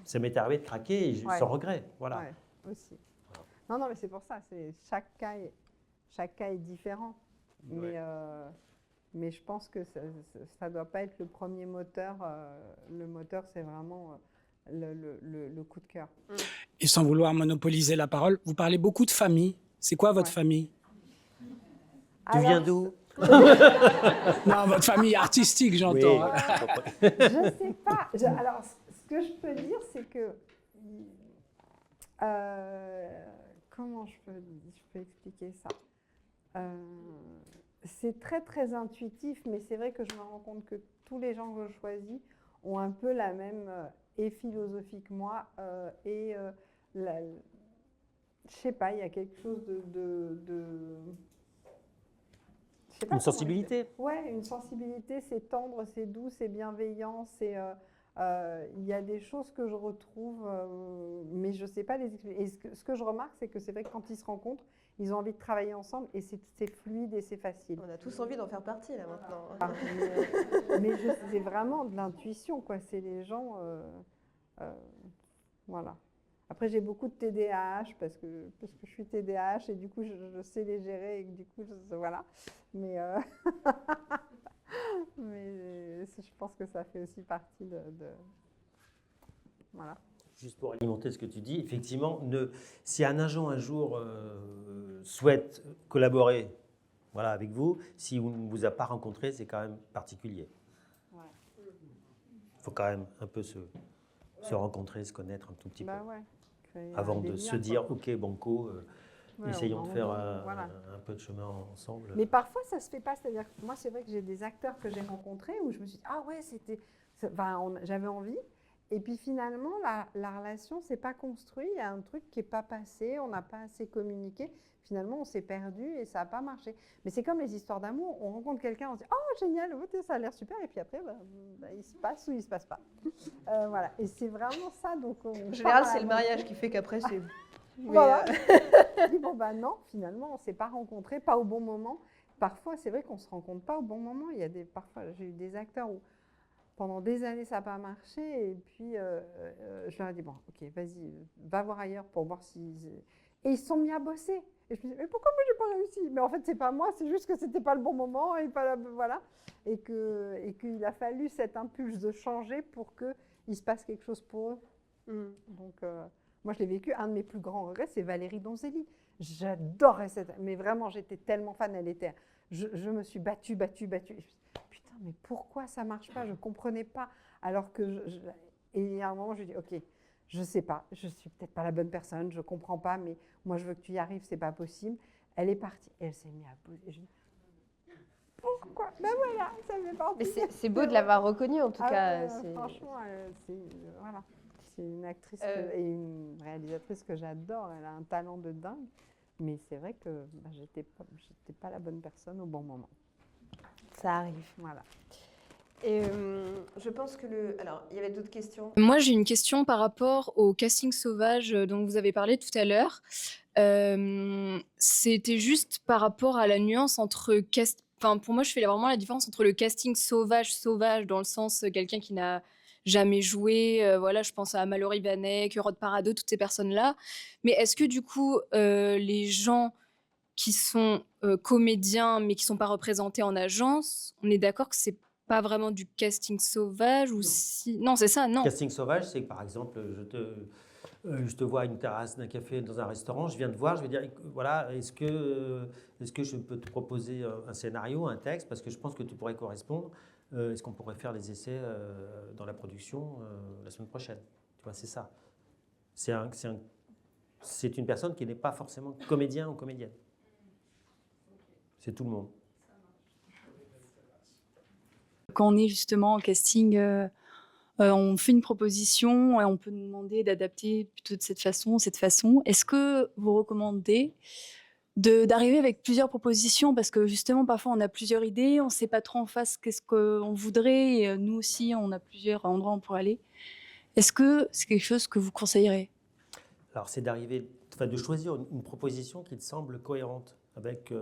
Ça m'est arrivé de craquer et sans regret. Voilà. Ouais, aussi. Non, mais c'est pour ça. Chaque cas est différent. Mais je pense que ça ne doit pas être le premier moteur. Le moteur, c'est vraiment le coup de cœur. Et sans vouloir monopoliser la parole, vous parlez beaucoup de famille. C'est quoi votre famille? Tu viens d'où? Non, votre famille artistique, j'entends. Oui. Je ne sais pas. Alors, ce que je peux dire, c'est que... comment je peux expliquer ça? C'est très, très intuitif, mais c'est vrai que je me rends compte que tous les gens que je choisis ont un peu la même et philosophie que moi. Je sais pas, il y a quelque chose je sais pas Une comment sensibilité. Ouais, une sensibilité, c'est tendre, c'est doux, c'est bienveillant, il y a des choses que je retrouve, mais je ne sais pas les expliquer. Et ce que je remarque, c'est que c'est vrai que quand ils se rencontrent, ils ont envie de travailler ensemble et c'est fluide et c'est facile. On a tous envie d'en faire partie, là, maintenant. Mais c'est vraiment de l'intuition, quoi. C'est les gens... voilà. Après, j'ai beaucoup de TDAH parce que je suis TDAH et du coup, je sais les gérer et du coup, voilà. Mais je pense que ça fait aussi partie de voilà. Juste pour alimenter ce que tu dis, effectivement, si un agent un jour souhaite collaborer avec vous, si on ne vous a pas rencontré, c'est quand même particulier. Ouais. Il faut quand même un peu se rencontrer, se connaître un tout petit peu. Ouais. Avant de se dire, ok, banco, essayons de faire voilà. un peu de chemin ensemble. Mais parfois, ça se fait pas. C'est-à-dire que moi, c'est vrai que j'ai des acteurs que j'ai rencontrés où je me suis dit, ah ouais, j'avais envie. Et puis finalement, la relation s'est pas construite. Il y a un truc qui n'est pas passé, on n'a pas assez communiqué. Finalement, on s'est perdu et ça n'a pas marché. Mais c'est comme les histoires d'amour. On rencontre quelqu'un, on se dit, oh génial, ça a l'air super. Et puis après, il se passe ou il ne se passe pas. Voilà. Et c'est vraiment ça. Donc, En général, c'est le mariage qui fait qu'après, c'est Voilà. Je dis, bon, bah non, finalement, on ne s'est pas rencontrés, pas au bon moment. Parfois, c'est vrai qu'on ne se rencontre pas au bon moment. Parfois, j'ai eu des acteurs où pendant des années, ça n'a pas marché. Et puis, je leur ai dit, bon, ok, vas-y, va voir ailleurs pour voir si... Et ils se sont mis à bosser. Et je me dis, mais pourquoi moi, je n'ai pas réussi? Mais en fait, ce n'est pas moi, c'est juste que ce n'était pas le bon moment. Et voilà. Et qu'il a fallu cet impulse de changer pour qu'il se passe quelque chose pour eux. Donc, moi, je l'ai vécu. Un de mes plus grands regrets, c'est Valérie Donzelli. J'adorais cette... Mais vraiment, j'étais tellement fan. Je me suis battue. Et je me suis dit, putain, mais pourquoi ça ne marche pas? Je ne comprenais pas. Alors que... Et à un moment, je me dis, ok, je ne sais pas. Je ne suis peut-être pas la bonne personne. Je ne comprends pas. Mais moi, je veux que tu y arrives. Ce n'est pas possible. Elle est partie. Et elle s'est mise à bosser. Et je me dis, pourquoi? Ben voilà, ça fait partie. Mais c'est beau de l'avoir reconnue, en tout cas. Franchement, voilà. C'est une actrice et une réalisatrice que j'adore. Elle a un talent de dingue. Mais c'est vrai que j'étais pas la bonne personne au bon moment. Ça arrive. Voilà. Et je pense que Alors, il y avait d'autres questions. Moi, j'ai une question par rapport au casting sauvage dont vous avez parlé tout à l'heure. C'était juste par rapport à la nuance entre Enfin, pour moi, je fais vraiment la différence entre le casting sauvage dans le sens quelqu'un qui n'a jamais joué. Voilà, je pense à Mallory Vanek, Rod Parado, toutes ces personnes-là. Mais est-ce que du coup, les gens qui sont comédiens mais qui sont pas représentés en agence, on est d'accord que c'est pas vraiment du casting sauvage ou si... Non, c'est ça, non. Casting sauvage, c'est que par exemple, je te vois à une terrasse d'un café dans un restaurant, je viens te voir, je vais dire, voilà, est-ce que je peux te proposer un scénario, un texte, parce que je pense que tu pourrais correspondre. Est-ce qu'on pourrait faire les essais dans la production la semaine prochaine? Tu vois, c'est ça. C'est une personne qui n'est pas forcément comédien ou comédienne. C'est tout le monde. Quand on est justement en casting, on fait une proposition et on peut nous demander d'adapter plutôt de cette façon. Est-ce que vous recommandez d'arriver avec plusieurs propositions? Parce que justement, parfois, on a plusieurs idées, on ne sait pas trop en face qu'est-ce qu'on voudrait. Et nous aussi, on a plusieurs endroits où on pourrait aller. Est-ce que c'est quelque chose que vous conseillerez? Alors, c'est de choisir une proposition qui te semble cohérente avec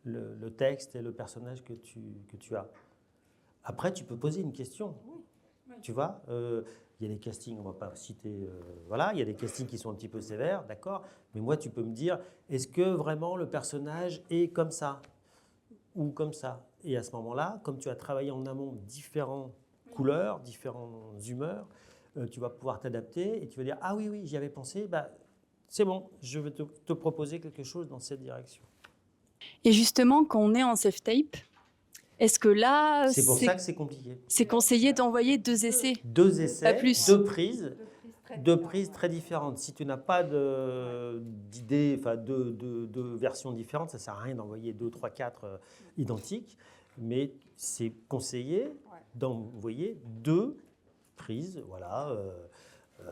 le texte et le personnage que tu as. Après, tu peux poser une question. Tu vois, il y a des castings, on ne va pas citer, voilà, il y a des castings qui sont un petit peu sévères, d'accord, mais moi, tu peux me dire, est-ce que vraiment le personnage est comme ça ou comme ça? Et à ce moment-là, comme tu as travaillé en amont différentes couleurs, différentes humeurs, tu vas pouvoir t'adapter et tu vas dire, ah oui, j'y avais pensé, bah, c'est bon, je vais te proposer quelque chose dans cette direction. Et justement, quand on est en self-tape, est-ce que là... C'est pour ça que c'est compliqué. C'est conseillé d'envoyer 2 essais. 2 essais, pas plus. 2 prises très différentes. Si tu n'as pas d'idée, enfin de versions différentes, ça ne sert à rien d'envoyer 2, 3, 4 identiques, mais c'est conseillé d'envoyer 2 prises, voilà,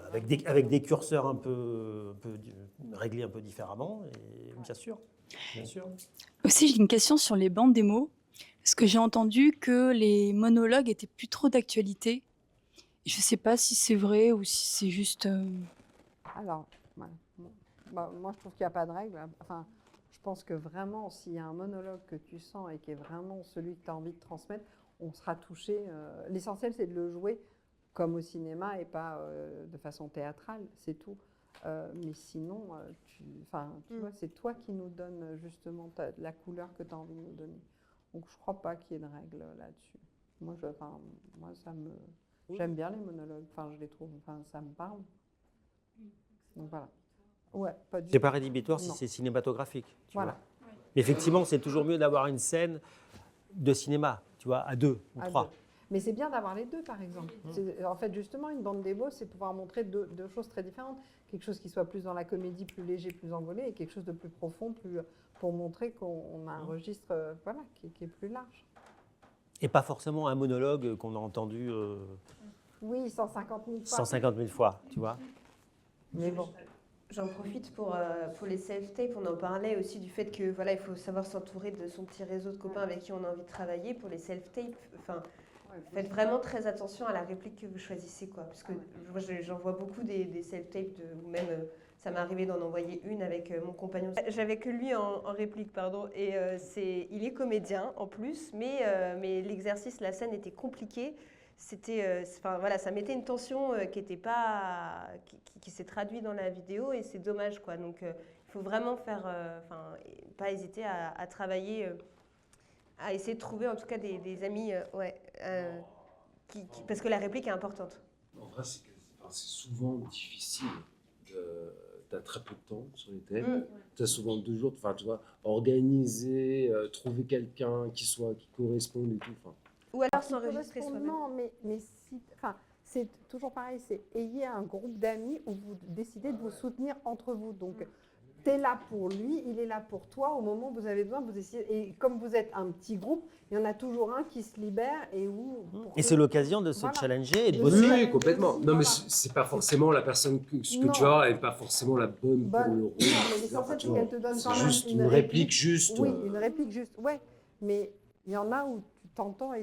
avec des curseurs un peu réglés un peu différemment, et bien sûr. Aussi, j'ai une question sur les bandes démos. Parce que j'ai entendu que les monologues étaient plus trop d'actualité. Je ne sais pas si c'est vrai ou si c'est juste... Alors, moi, je trouve qu'il n'y a pas de règle. Enfin, je pense que vraiment, s'il y a un monologue que tu sens et qui est vraiment celui que tu as envie de transmettre, on sera touché. L'essentiel, c'est de le jouer comme au cinéma et pas de façon théâtrale, c'est tout. Mais sinon, tu vois, c'est toi qui nous donne justement la couleur que tu as envie de nous donner. Donc, je ne crois pas qu'il y ait de règle là-dessus. Moi, j'aime bien les monologues. Enfin, je les trouve. Enfin, ça me parle. Donc voilà. Ouais, pas du C'est pas rédhibitoire si c'est cinématographique. Tu vois. Mais effectivement, c'est toujours mieux d'avoir une scène de cinéma, tu vois, à 2 ou 3. Mais c'est bien d'avoir les deux, par exemple. En fait, justement, une bande démo, c'est pouvoir montrer deux choses très différentes. Quelque chose qui soit plus dans la comédie, plus léger, plus envolé, et quelque chose de plus profond, pour montrer qu'on a un registre qui est plus large. Et pas forcément un monologue qu'on a entendu 150 000 fois. 150 000 fois, tu vois. Mais bon. J'en profite pour les self-tapes. On en parlait aussi du fait que il faut savoir s'entourer de son petit réseau de copains avec qui on a envie de travailler. Pour les self-tapes, faites vraiment très attention à la réplique que vous choisissez, quoi. Parce que moi, j'en vois beaucoup des self-tapes ou même Ça m'est arrivé d'en envoyer une avec mon compagnon. J'avais que lui en réplique, pardon. Et il est comédien en plus, mais l'exercice, la scène était compliquée. Voilà, ça mettait une tension qui s'est traduite dans la vidéo et c'est dommage, quoi. Donc, il faut vraiment pas hésiter à travailler, à essayer de trouver en tout cas des amis, parce que la réplique est importante. En vrai, c'est souvent difficile. Tu as très peu de temps sur les thèmes. Tu as souvent 2 jours. Tu vois, organiser, trouver quelqu'un qui corresponde et tout. Ou alors s'enregistrer soi-même. Non, mais c'est toujours pareil, c'est ayez un groupe d'amis où vous décidez de vous soutenir entre vous. Donc, tu es là pour lui, il est là pour toi. Au moment où vous avez besoin, vous décidez. Et comme vous êtes un petit groupe, il y en a toujours un qui se libère Et c'est l'occasion de se Voilà. challenger et de Oui, bosser. Oui, complètement. Non, mais Voilà. c'est pas forcément la personne que Non. tu as n'est pas forcément la bonne pour le rôle. Non, mais l'essentiel, c'est qu'elle te donne C'est quand même juste une réplique juste. Oui, une réplique juste. Ouais, mais il y en a où tu t'entends et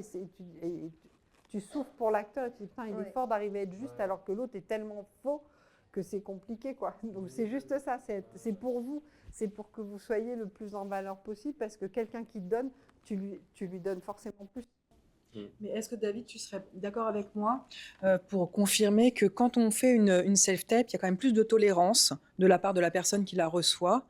tu souffres pour l'acteur. Tu dis, putain, il est fort d'arriver à être juste alors que l'autre est tellement faux que c'est compliqué, quoi. Donc c'est juste ça, c'est pour vous. C'est pour que vous soyez le plus en valeur possible parce que quelqu'un qui te donne, tu lui donnes forcément plus. Mais est-ce que David, tu serais d'accord avec moi pour confirmer que quand on fait une self-tape, il y a quand même plus de tolérance de la part de la personne qui la reçoit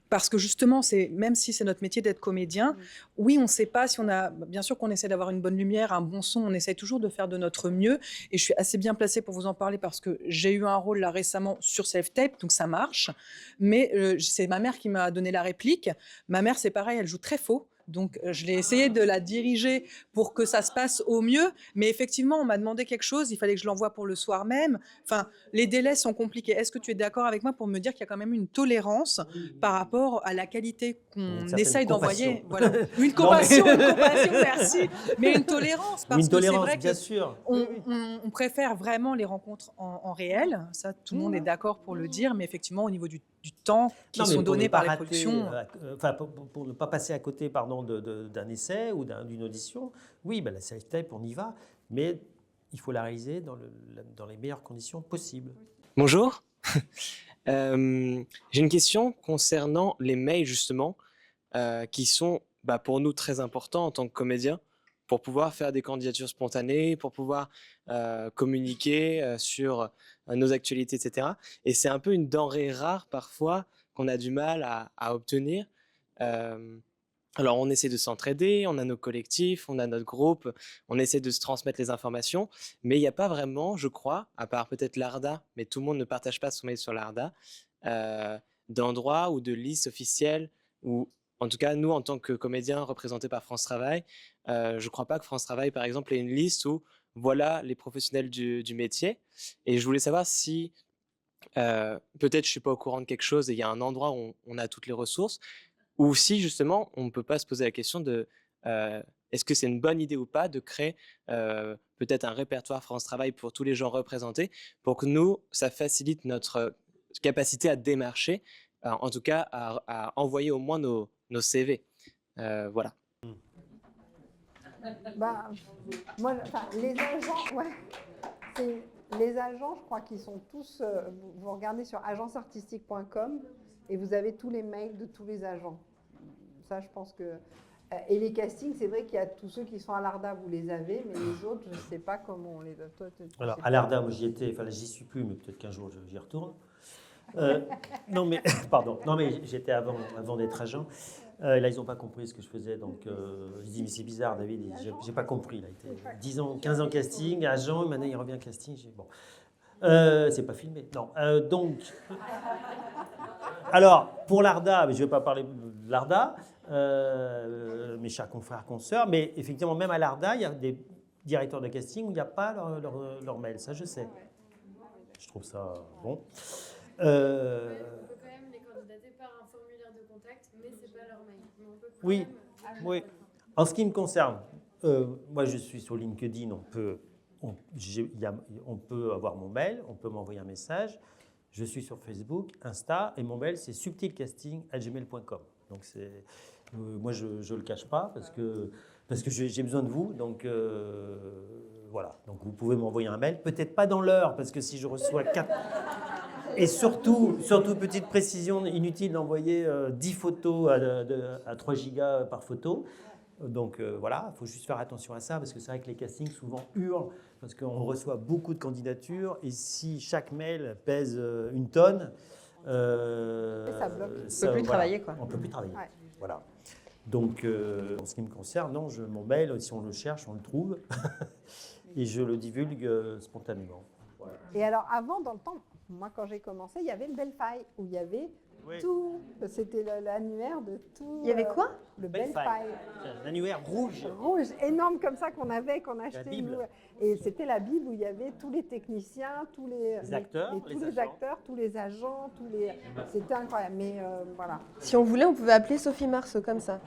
parce que justement, même si c'est notre métier d'être comédien, oui, on ne sait pas si on a... Bien sûr qu'on essaie d'avoir une bonne lumière, un bon son, on essaie toujours de faire de notre mieux. Et je suis assez bien placée pour vous en parler parce que j'ai eu un rôle là récemment sur self-tape, donc ça marche. Mais c'est ma mère qui m'a donné la réplique. Ma mère, c'est pareil, elle joue très faux. Donc, je l'ai essayé de la diriger pour que ça se passe au mieux. Mais effectivement, on m'a demandé quelque chose. Il fallait que je l'envoie pour le soir même. Enfin, les délais sont compliqués. Est-ce que tu es d'accord avec moi pour me dire qu'il y a quand même une tolérance par rapport à la qualité qu'on essaye d'envoyer? Voilà. Une compassion, merci. Mais une tolérance. Parce que c'est vrai bien que sûr. on préfère vraiment les rencontres en réel. Ça, tout le monde est d'accord pour le dire. Mais effectivement, au niveau du temps qui sont donnés par les productions... pour ne pas passer à côté, pardon, d'un essai ou d'une audition, oui, la self-tape, on y va, mais il faut la réaliser dans les meilleures conditions possibles. Bonjour. J'ai une question concernant les mails, justement, qui sont pour nous très importants en tant que comédiens, pour pouvoir faire des candidatures spontanées, pour pouvoir communiquer sur nos actualités, etc. Et c'est un peu une denrée rare parfois qu'on a du mal à obtenir. Alors on essaie de s'entraider, on a nos collectifs, on a notre groupe, on essaie de se transmettre les informations, mais il n'y a pas vraiment, je crois, à part peut-être l'ARDA, mais tout le monde ne partage pas son mail sur l'ARDA, d'endroits ou de listes officielles, ou en tout cas nous en tant que comédiens représentés par France Travail, je ne crois pas que France Travail par exemple ait une liste où voilà les professionnels du métier, et je voulais savoir si peut-être je ne suis pas au courant de quelque chose et il y a un endroit où on a toutes les ressources, ou si justement on ne peut pas se poser la question de est-ce que c'est une bonne idée ou pas de créer peut-être un répertoire France Travail pour tous les gens représentés, pour que nous, ça facilite notre capacité à démarcher, en tout cas à envoyer au moins nos CV. Voilà. Les agents, je crois qu'ils sont tous... vous regardez sur agenceartistique.com et vous avez tous les mails de tous les agents. Ça, je pense que... Et les castings, c'est vrai qu'il y a tous ceux qui sont à l'ARDA, vous les avez, mais les autres, je ne sais pas comment on les donne. Alors, à l'ARDA, moi j'y étais, enfin j'y suis plus, mais peut-être qu'un jour j'y retourne. Non mais, pardon, non mais j'étais avant d'être agent. Là, ils n'ont pas compris ce que je faisais, donc je dis mais c'est bizarre, David, j'ai pas compris. Il a été 10 ans, 15 ans casting, agent, et maintenant il revient casting. Bon, c'est pas filmé, non. Donc, alors pour l'ARDA, je ne vais pas parler de l'ARDA, mes chers confrères, consoeurs, mais effectivement même à l'ARDA, il y a des directeurs de casting où il n'y a pas leur mail, ça je sais. Je trouve ça bon. On peut quand même les candidater par un formulaire de contact, mais c'est pas leur mail. Mais on peut quand Oui, même oui. En ce qui me concerne, moi je suis sur LinkedIn, on peut avoir mon mail, on peut m'envoyer un message. Je suis sur Facebook, Insta, et mon mail c'est subtilcasting@gmail.com. Donc moi je ne le cache pas parce que j'ai besoin de vous. Donc voilà. Donc vous pouvez m'envoyer un mail, peut-être pas dans l'heure parce que si je reçois 4 Et surtout, petite précision, inutile d'envoyer 10 photos à 3 gigas par photo. Donc voilà, il faut juste faire attention à ça, parce que c'est vrai que les castings souvent hurlent, parce qu'on reçoit beaucoup de candidatures, et si chaque mail pèse 1 tonne, ça bloque. On ne peut plus travailler, quoi. On ne peut plus travailler. Ouais. Voilà. Donc, en ce qui me concerne, non, mon mail, si on le cherche, on le trouve, et je le divulgue spontanément. Voilà. Et alors, avant, dans le temps, moi, quand j'ai commencé, il y avait le Belfry, où il y avait tout. C'était l'annuaire de tout. Il y avait quoi? Le Belfry. L'annuaire rouge. Rouge, énorme comme ça qu'on achetait. Bible. Nous. Et c'était la Bible où il y avait tous les techniciens, tous les acteurs, tous les agents, C'était incroyable. Mais voilà. Si on voulait, on pouvait appeler Sophie Marceau comme ça.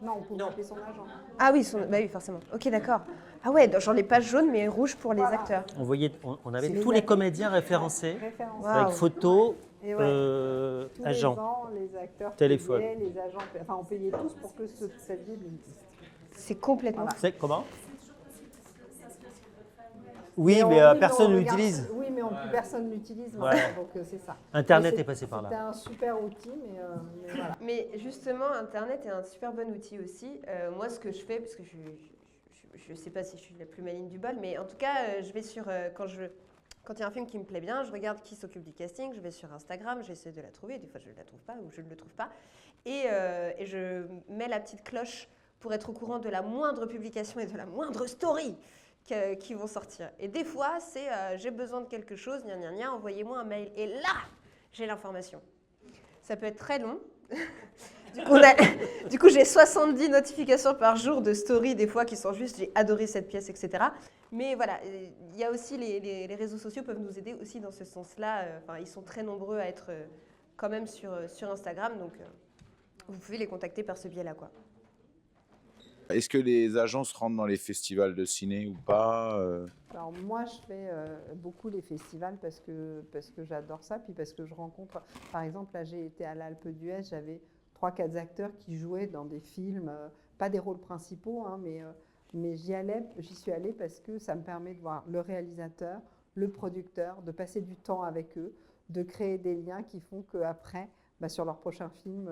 Non, on pouvait appeler son agent. Ah oui, bah oui, forcément. Ok, d'accord. Ah ouais, genre les pages jaunes, mais rouges pour les acteurs. On avait tous les comédiens référencés, Wow. avec photos, Et tous agents. les ans, les acteurs Téléphone. payaient, les agents payaient. Enfin, on payait tous pour que cette Bible existe. C'est complètement. Voilà. C'est comment? Oui, Mais mais personne ne on regarde- l'utilise. Oui, mais plus personne l'utilise Voilà. maintenant, donc c'est ça. Internet Mais est passé par là. C'était un super outil, mais voilà. Mais justement, Internet est un super bon outil aussi. Moi, ce que je fais, parce que je ne sais pas si je suis la plus maligne du bol, mais en tout cas, je vais sur... quand il y a un film qui me plaît bien, je regarde qui s'occupe du casting, je vais sur Instagram, j'essaie de la trouver, des fois je ne la trouve pas ou je ne le trouve pas, et je mets la petite cloche pour être au courant de la moindre publication et de la moindre story qui vont sortir. Et des fois, c'est j'ai besoin de quelque chose, envoyez-moi un mail. Et là, j'ai l'information. Ça peut être très long. Du coup, j'ai 70 notifications par jour de stories, des fois, qui sont juste « j'ai adoré cette pièce », etc. Mais voilà, il y a aussi les réseaux sociaux peuvent nous aider aussi dans ce sens-là. Enfin, ils sont très nombreux à être quand même sur Instagram, donc vous pouvez les contacter par ce biais-là, quoi. Est-ce que les agences rentrent dans les festivals de ciné ou pas Alors moi, je fais beaucoup les festivals parce que j'adore ça, puis parce que je rencontre... Par exemple, là, j'ai été à l'Alpe d'Huez, j'avais 3-4 acteurs qui jouaient dans des films, pas des rôles principaux, hein, mais j'y suis allée parce que ça me permet de voir le réalisateur, le producteur, de passer du temps avec eux, de créer des liens qui font qu'après, sur leur prochain film,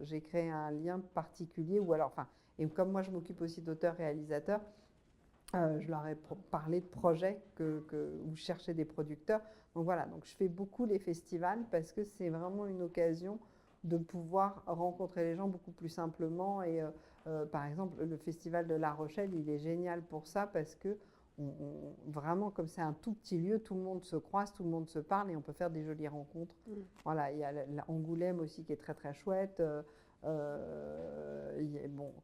j'ai créé un lien particulier, ou alors... Et comme moi, je m'occupe aussi d'auteurs-réalisateurs, je leur ai parlé de projets où je cherchais des producteurs. Donc voilà, donc je fais beaucoup les festivals parce que c'est vraiment une occasion de pouvoir rencontrer les gens beaucoup plus simplement. Et par exemple, le festival de La Rochelle, il est génial pour ça parce que vraiment, comme c'est un tout petit lieu, tout le monde se croise, tout le monde se parle et on peut faire des jolies rencontres. Voilà, il y a Angoulême aussi qui est très très chouette.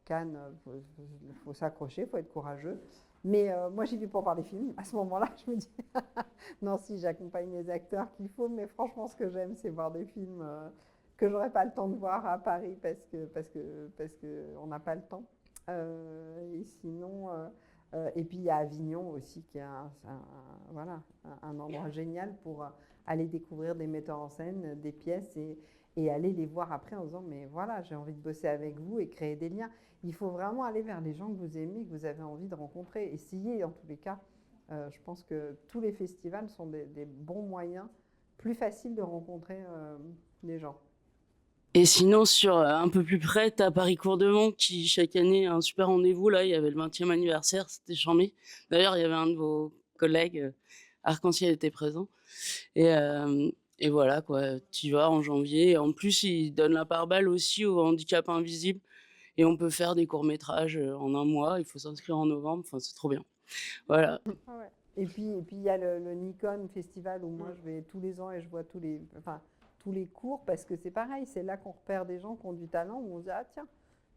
Cannes, il faut s'accrocher, il faut être courageux. Mais moi, j'y vais pour voir des films. À ce moment-là, je me dis, non, si, j'accompagne les acteurs qu'il faut, mais franchement, ce que j'aime, c'est voir des films que j'aurais pas le temps de voir à Paris parce que on n'a pas le temps. Et sinon, et puis il y a Avignon aussi, qui est un endroit génial pour aller découvrir des metteurs en scène, des pièces et aller les voir après en disant mais voilà, j'ai envie de bosser avec vous et créer des liens. Il faut vraiment aller vers les gens que vous aimez, que vous avez envie de rencontrer. Essayez en tous les cas. Je pense que tous les festivals sont des bons moyens, plus faciles de rencontrer des gens. Et sinon, sur un peu plus près, t'as Paris Cours-de-Mont qui, chaque année, a un super rendez-vous. Là, il y avait le 20e anniversaire, c'était charmé. D'ailleurs, il y avait un de vos collègues, Arc-en-Ciel, était présent. Et voilà, quoi, tu vas en janvier. En plus, ils donnent la part belle aussi au handicap invisible. Et on peut faire des courts-métrages en un mois. Il faut s'inscrire en novembre. Enfin, c'est trop bien. Voilà. Ah ouais. Et puis, il y a le Nikon Festival où moi, je vais tous les ans et je vois tous les cours parce que c'est pareil. C'est là qu'on repère des gens qui ont du talent, où on se dit « Ah tiens,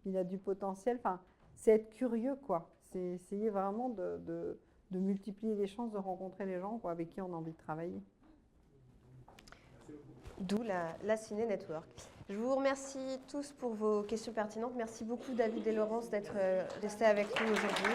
il a du potentiel ». Enfin, c'est être curieux, quoi. C'est essayer vraiment de multiplier les chances de rencontrer les gens avec qui on a envie de travailler. D'où la Ciné Network. Je vous remercie tous pour vos questions pertinentes. Merci beaucoup David et Laurence d'être restés avec nous aujourd'hui.